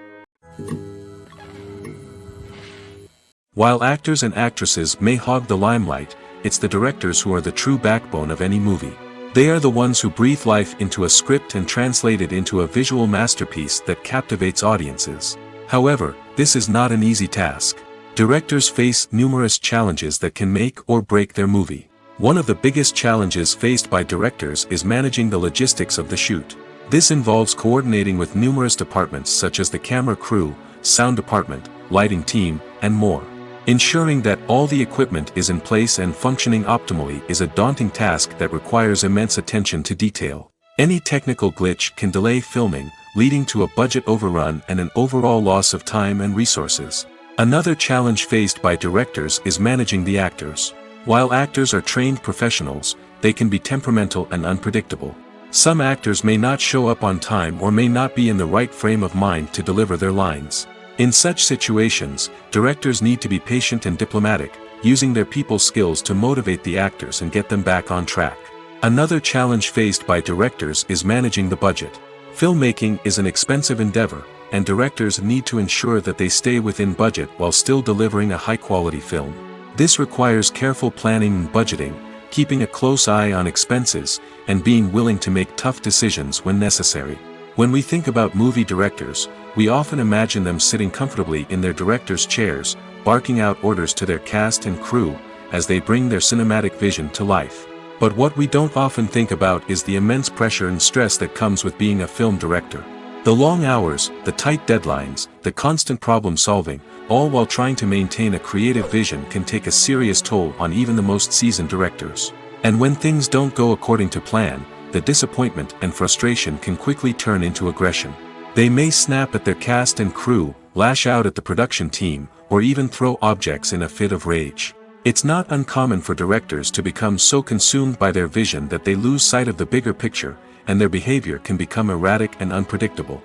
While actors and actresses may hog the limelight, it's the directors who are the true backbone of any movie. They are the ones who breathe life into a script and translate it into a visual masterpiece that captivates audiences. However, this is not an easy task. Directors face numerous challenges that can make or break their movie. One of the biggest challenges faced by directors is managing the logistics of the shoot. This involves coordinating with numerous departments such as the camera crew, sound department, lighting team, and more. Ensuring that all the equipment is in place and functioning optimally is a daunting task that requires immense attention to detail. Any technical glitch can delay filming, leading to a budget overrun and an overall loss of time and resources. Another challenge faced by directors is managing the actors. While actors are trained professionals, they can be temperamental and unpredictable. Some actors may not show up on time or may not be in the right frame of mind to deliver their lines. In such situations, directors need to be patient and diplomatic, using their people skills to motivate the actors and get them back on track. Another challenge faced by directors is managing the budget. Filmmaking is an expensive endeavor, and directors need to ensure that they stay within budget while still delivering a high-quality film. This requires careful planning and budgeting, keeping a close eye on expenses, and being willing to make tough decisions when necessary. When we think about movie directors, we often imagine them sitting comfortably in their director's chairs, barking out orders to their cast and crew, as they bring their cinematic vision to life. But what we don't often think about is the immense pressure and stress that comes with being a film director. The long hours, the tight deadlines, the constant problem solving, all while trying to maintain a creative vision can take a serious toll on even the most seasoned directors. And when things don't go according to plan, the disappointment and frustration can quickly turn into aggression. They may snap at their cast and crew, lash out at the production team, or even throw objects in a fit of rage. It's not uncommon for directors to become so consumed by their vision that they lose sight of the bigger picture, and their behavior can become erratic and unpredictable.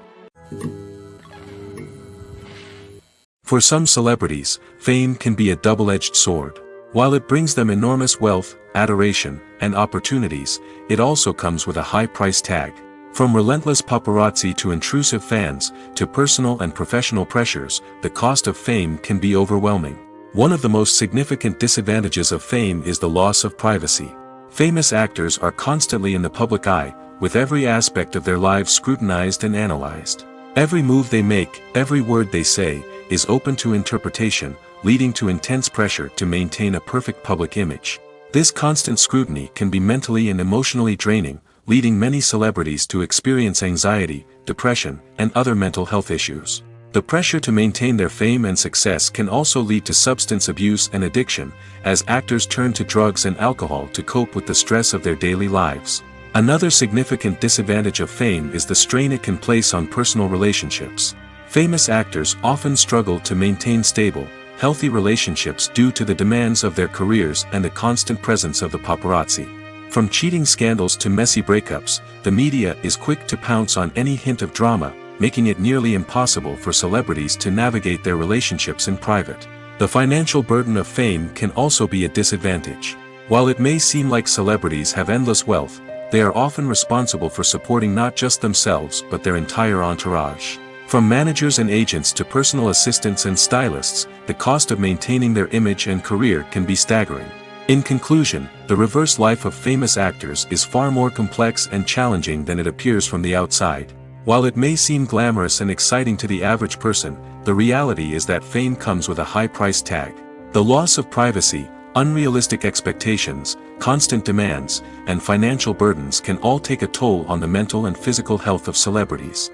For some celebrities, fame can be a double-edged sword. While it brings them enormous wealth, adoration, and opportunities, it also comes with a high price tag. From relentless paparazzi to intrusive fans, to personal and professional pressures, the cost of fame can be overwhelming. One of the most significant disadvantages of fame is the loss of privacy. Famous actors are constantly in the public eye, with every aspect of their lives scrutinized and analyzed. Every move they make, every word they say, is open to interpretation, leading to intense pressure to maintain a perfect public image. This constant scrutiny can be mentally and emotionally draining, leading many celebrities to experience anxiety, depression, and other mental health issues. The pressure to maintain their fame and success can also lead to substance abuse and addiction, as actors turn to drugs and alcohol to cope with the stress of their daily lives. Another significant disadvantage of fame is the strain it can place on personal relationships. Famous actors often struggle to maintain stable, healthy relationships due to the demands of their careers and the constant presence of the paparazzi. From cheating scandals to messy breakups, the media is quick to pounce on any hint of drama, making it nearly impossible for celebrities to navigate their relationships in private. The financial burden of fame can also be a disadvantage. While it may seem like celebrities have endless wealth, they are often responsible for supporting not just themselves but their entire entourage. From managers and agents to personal assistants and stylists, the cost of maintaining their image and career can be staggering. In conclusion, the reverse life of famous actors is far more complex and challenging than it appears from the outside. While it may seem glamorous and exciting to the average person, the reality is that fame comes with a high price tag. The loss of privacy, unrealistic expectations, constant demands, and financial burdens can all take a toll on the mental and physical health of celebrities.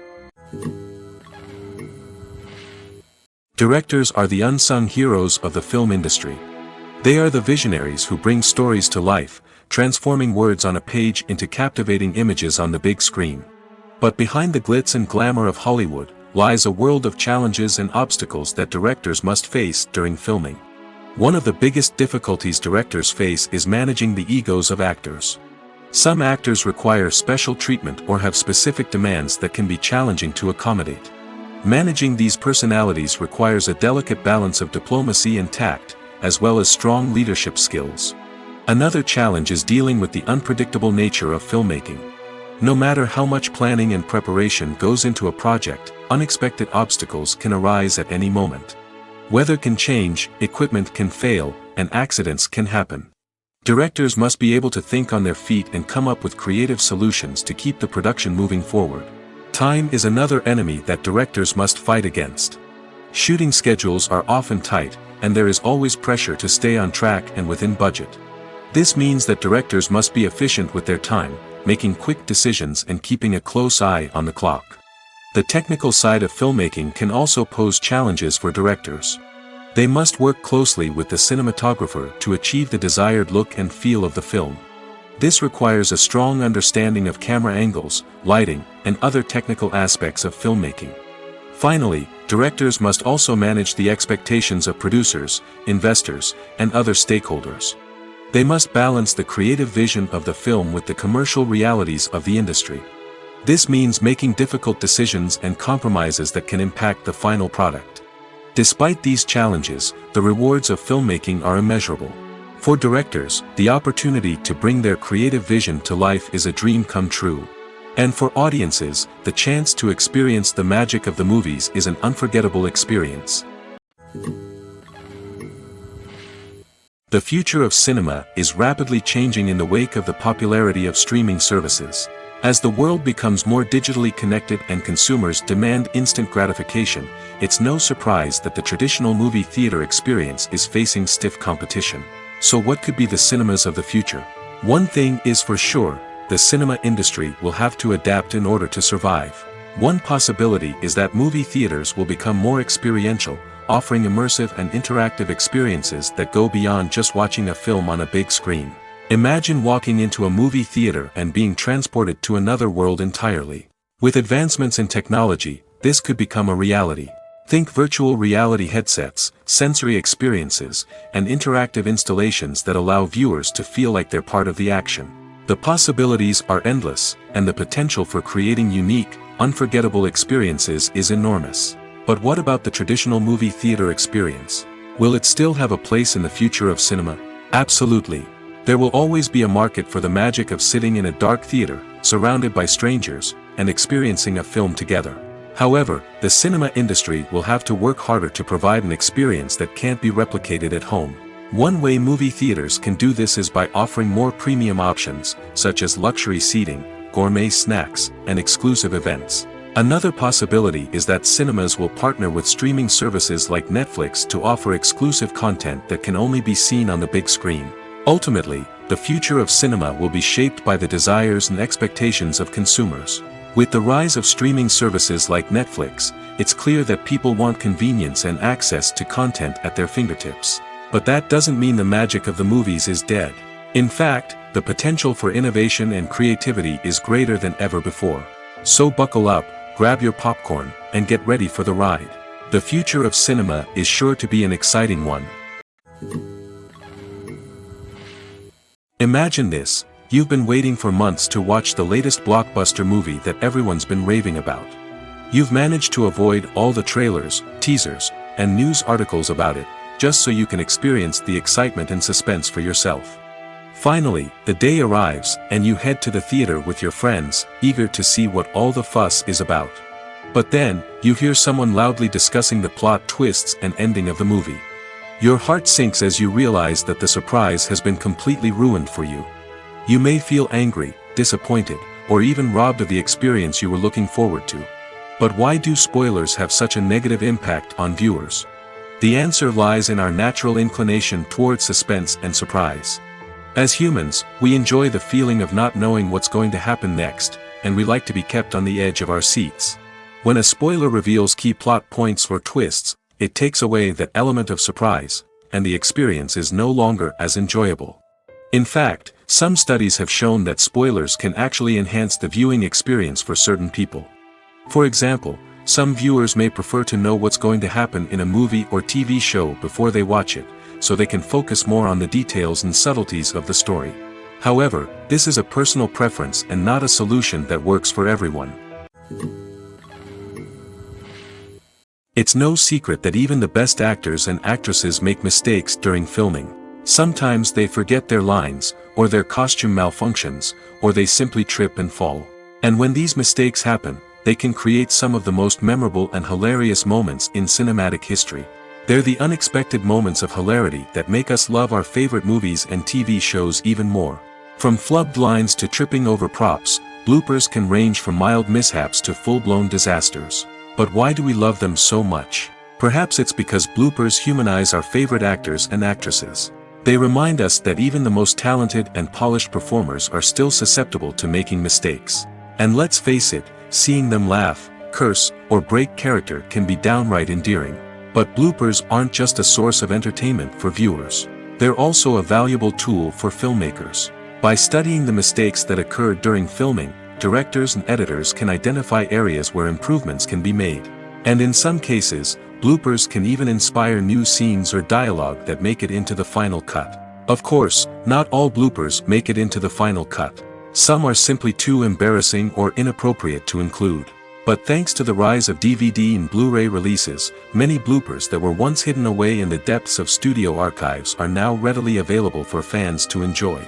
Directors are the unsung heroes of the film industry. They are the visionaries who bring stories to life, transforming words on a page into captivating images on the big screen. But behind the glitz and glamour of Hollywood, lies a world of challenges and obstacles that directors must face during filming. One of the biggest difficulties directors face is managing the egos of actors. Some actors require special treatment or have specific demands that can be challenging to accommodate. Managing these personalities requires a delicate balance of diplomacy and tact, as well as strong leadership skills. Another challenge is dealing with the unpredictable nature of filmmaking. No matter how much planning and preparation goes into a project, unexpected obstacles can arise at any moment. Weather can change, equipment can fail, and accidents can happen. Directors must be able to think on their feet and come up with creative solutions to keep the production moving forward. Time is another enemy that directors must fight against. Shooting schedules are often tight, and there is always pressure to stay on track and within budget. This means that directors must be efficient with their time, making quick decisions and keeping a close eye on the clock. The technical side of filmmaking can also pose challenges for directors. They must work closely with the cinematographer to achieve the desired look and feel of the film. This requires a strong understanding of camera angles, lighting, and other technical aspects of filmmaking. Finally, directors must also manage the expectations of producers, investors, and other stakeholders. They must balance the creative vision of the film with the commercial realities of the industry. This means making difficult decisions and compromises that can impact the final product. Despite these challenges, the rewards of filmmaking are immeasurable. For directors, the opportunity to bring their creative vision to life is a dream come true. And for audiences, the chance to experience the magic of the movies is an unforgettable experience. The future of cinema is rapidly changing in the wake of the popularity of streaming services. As the world becomes more digitally connected and consumers demand instant gratification, it's no surprise that the traditional movie theater experience is facing stiff competition. So what could be the cinemas of the future? One thing is for sure, the cinema industry will have to adapt in order to survive. One possibility is that movie theaters will become more experiential, offering immersive and interactive experiences that go beyond just watching a film on a big screen. Imagine walking into a movie theater and being transported to another world entirely. With advancements in technology, this could become a reality. Think virtual reality headsets, sensory experiences, and interactive installations that allow viewers to feel like they're part of the action. The possibilities are endless, and the potential for creating unique, unforgettable experiences is enormous. But what about the traditional movie theater experience? Will it still have a place in the future of cinema? Absolutely. There will always be a market for the magic of sitting in a dark theater, surrounded by strangers, and experiencing a film together. However, the cinema industry will have to work harder to provide an experience that can't be replicated at home. One way movie theaters can do this is by offering more premium options, such as luxury seating, gourmet snacks, and exclusive events. Another possibility is that cinemas will partner with streaming services like Netflix to offer exclusive content that can only be seen on the big screen. Ultimately, the future of cinema will be shaped by the desires and expectations of consumers. With the rise of streaming services like Netflix, it's clear that people want convenience and access to content at their fingertips. But that doesn't mean the magic of the movies is dead. In fact, the potential for innovation and creativity is greater than ever before. So buckle up, grab your popcorn, and get ready for the ride. The future of cinema is sure to be an exciting one. Imagine this. You've been waiting for months to watch the latest blockbuster movie that everyone's been raving about. You've managed to avoid all the trailers, teasers, and news articles about it, just so you can experience the excitement and suspense for yourself. Finally, the day arrives, and you head to the theater with your friends, eager to see what all the fuss is about. But then, you hear someone loudly discussing the plot twists and ending of the movie. Your heart sinks as you realize that the surprise has been completely ruined for you. You may feel angry, disappointed, or even robbed of the experience you were looking forward to. But why do spoilers have such a negative impact on viewers? The answer lies in our natural inclination towards suspense and surprise. As humans, we enjoy the feeling of not knowing what's going to happen next, and we like to be kept on the edge of our seats. When a spoiler reveals key plot points or twists, it takes away that element of surprise, and the experience is no longer as enjoyable. In fact, some studies have shown that spoilers can actually enhance the viewing experience for certain people. For example, some viewers may prefer to know what's going to happen in a movie or TV show before they watch it, so they can focus more on the details and subtleties of the story. However, this is a personal preference and not a solution that works for everyone. It's no secret that even the best actors and actresses make mistakes during filming. Sometimes they forget their lines, or their costume malfunctions, or they simply trip and fall. And when these mistakes happen, they can create some of the most memorable and hilarious moments in cinematic history. They're the unexpected moments of hilarity that make us love our favorite movies and TV shows even more. From flubbed lines to tripping over props, bloopers can range from mild mishaps to full-blown disasters. But why do we love them so much? Perhaps it's because bloopers humanize our favorite actors and actresses. They remind us that even the most talented and polished performers are still susceptible to making mistakes. And let's face it, seeing them laugh, curse, or break character can be downright endearing. But bloopers aren't just a source of entertainment for viewers. They're also a valuable tool for filmmakers. By studying the mistakes that occurred during filming, directors and editors can identify areas where improvements can be made. And in some cases, bloopers can even inspire new scenes or dialogue that make it into the final cut. Of course, not all bloopers make it into the final cut. Some are simply too embarrassing or inappropriate to include. But thanks to the rise of DVD and Blu-ray releases, many bloopers that were once hidden away in the depths of studio archives are now readily available for fans to enjoy.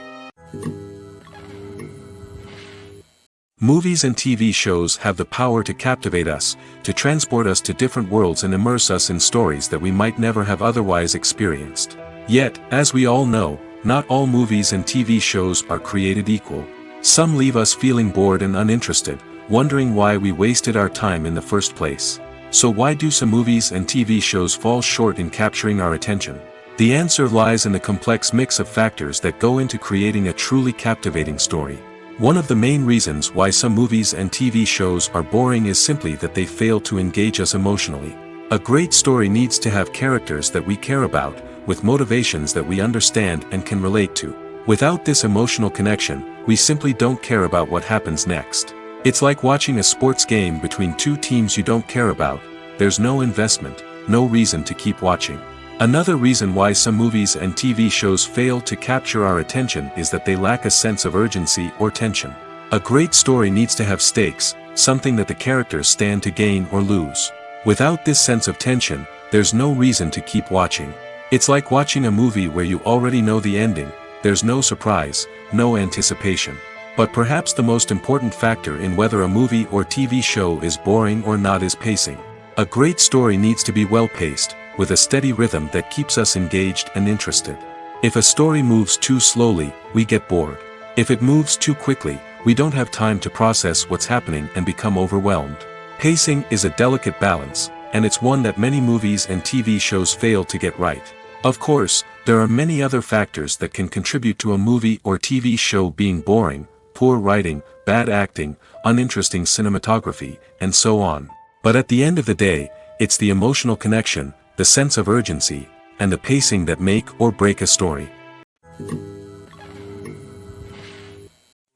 Movies and TV shows have the power to captivate us, to transport us to different worlds and immerse us in stories that we might never have otherwise experienced. Yet, as we all know, not all movies and TV shows are created equal. Some leave us feeling bored and uninterested, wondering why we wasted our time in the first place. So why do some movies and TV shows fall short in capturing our attention? The answer lies in the complex mix of factors that go into creating a truly captivating story. One of the main reasons why some movies and TV shows are boring is simply that they fail to engage us emotionally. A great story needs to have characters that we care about, with motivations that we understand and can relate to. Without this emotional connection, we simply don't care about what happens next. It's like watching a sports game between two teams you don't care about. There's no investment, no reason to keep watching. Another reason why some movies and TV shows fail to capture our attention is that they lack a sense of urgency or tension. A great story needs to have stakes, something that the characters stand to gain or lose. Without this sense of tension, there's no reason to keep watching. It's like watching a movie where you already know the ending, there's no surprise, no anticipation. But perhaps the most important factor in whether a movie or TV show is boring or not is pacing. A great story needs to be well-paced, with a steady rhythm that keeps us engaged and interested. If a story moves too slowly, we get bored. If it moves too quickly, we don't have time to process what's happening and become overwhelmed. Pacing is a delicate balance, and it's one that many movies and TV shows fail to get right. Of course, there are many other factors that can contribute to a movie or TV show being boring: poor writing, bad acting, uninteresting cinematography, and so on. But at the end of the day, it's the emotional connection, the sense of urgency, and the pacing that make or break a story.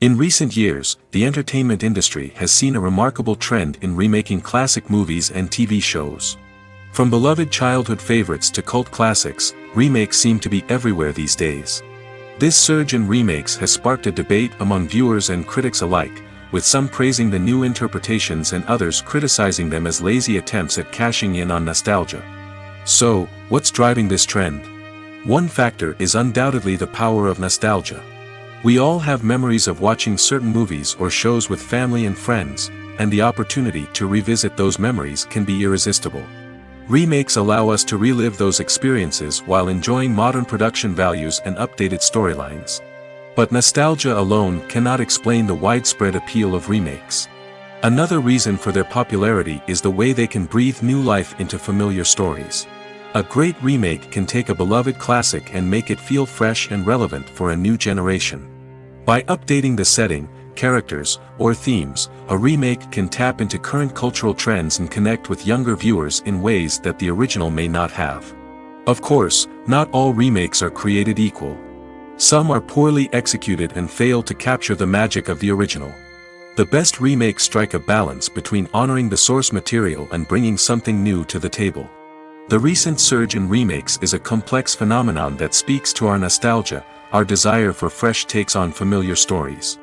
In recent years, the entertainment industry has seen a remarkable trend in remaking classic movies and TV shows. From beloved childhood favorites to cult classics, remakes seem to be everywhere these days. This surge in remakes has sparked a debate among viewers and critics alike, with some praising the new interpretations and others criticizing them as lazy attempts at cashing in on nostalgia. So, what's driving this trend? One factor is undoubtedly the power of nostalgia. We all have memories of watching certain movies or shows with family and friends, and the opportunity to revisit those memories can be irresistible. Remakes allow us to relive those experiences while enjoying modern production values and updated storylines. But nostalgia alone cannot explain the widespread appeal of remakes. Another reason for their popularity is the way they can breathe new life into familiar stories. A great remake can take a beloved classic and make it feel fresh and relevant for a new generation. By updating the setting, characters, or themes, a remake can tap into current cultural trends and connect with younger viewers in ways that the original may not have. Of course, not all remakes are created equal. Some are poorly executed and fail to capture the magic of the original. The best remakes strike a balance between honoring the source material and bringing something new to the table. The recent surge in remakes is a complex phenomenon that speaks to our nostalgia, our desire for fresh takes on familiar stories.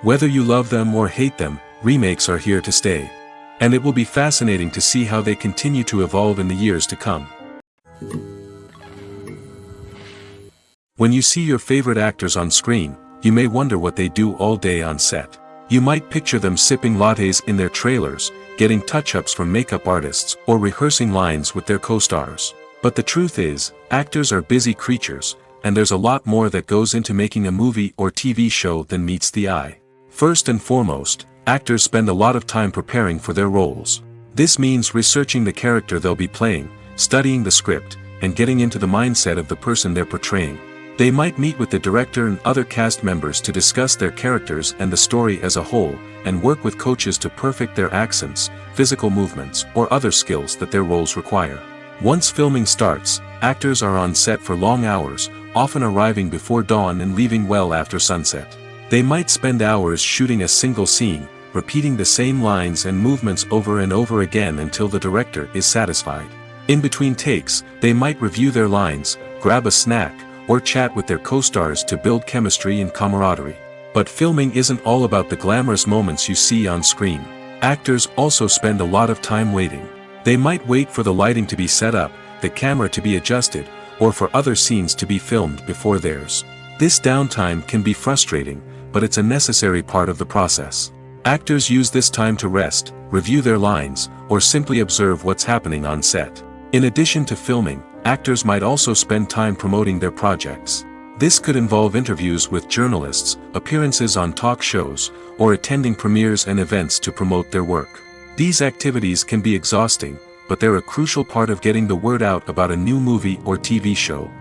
Whether you love them or hate them, remakes are here to stay. And it will be fascinating to see how they continue to evolve in the years to come. When you see your favorite actors on screen, you may wonder what they do all day on set. You might picture them sipping lattes in their trailers, getting touch-ups from makeup artists, or rehearsing lines with their co-stars. But the truth is, actors are busy creatures, and there's a lot more that goes into making a movie or TV show than meets the eye. First and foremost, actors spend a lot of time preparing for their roles. This means researching the character they'll be playing, studying the script, and getting into the mindset of the person they're portraying. They might meet with the director and other cast members to discuss their characters and the story as a whole, and work with coaches to perfect their accents, physical movements, or other skills that their roles require. Once filming starts, actors are on set for long hours, often arriving before dawn and leaving well after sunset. They might spend hours shooting a single scene, repeating the same lines and movements over and over again until the director is satisfied. In between takes, they might review their lines, grab a snack, or chat with their co-stars to build chemistry and camaraderie. But filming isn't all about the glamorous moments you see on screen. Actors also spend a lot of time waiting. They might wait for the lighting to be set up, the camera to be adjusted, or for other scenes to be filmed before theirs. This downtime can be frustrating, but it's a necessary part of the process. Actors use this time to rest, review their lines, or simply observe what's happening on set. In addition to filming, actors might also spend time promoting their projects. This could involve interviews with journalists, appearances on talk shows, or attending premieres and events to promote their work. These activities can be exhausting, but they're a crucial part of getting the word out about a new movie or TV show.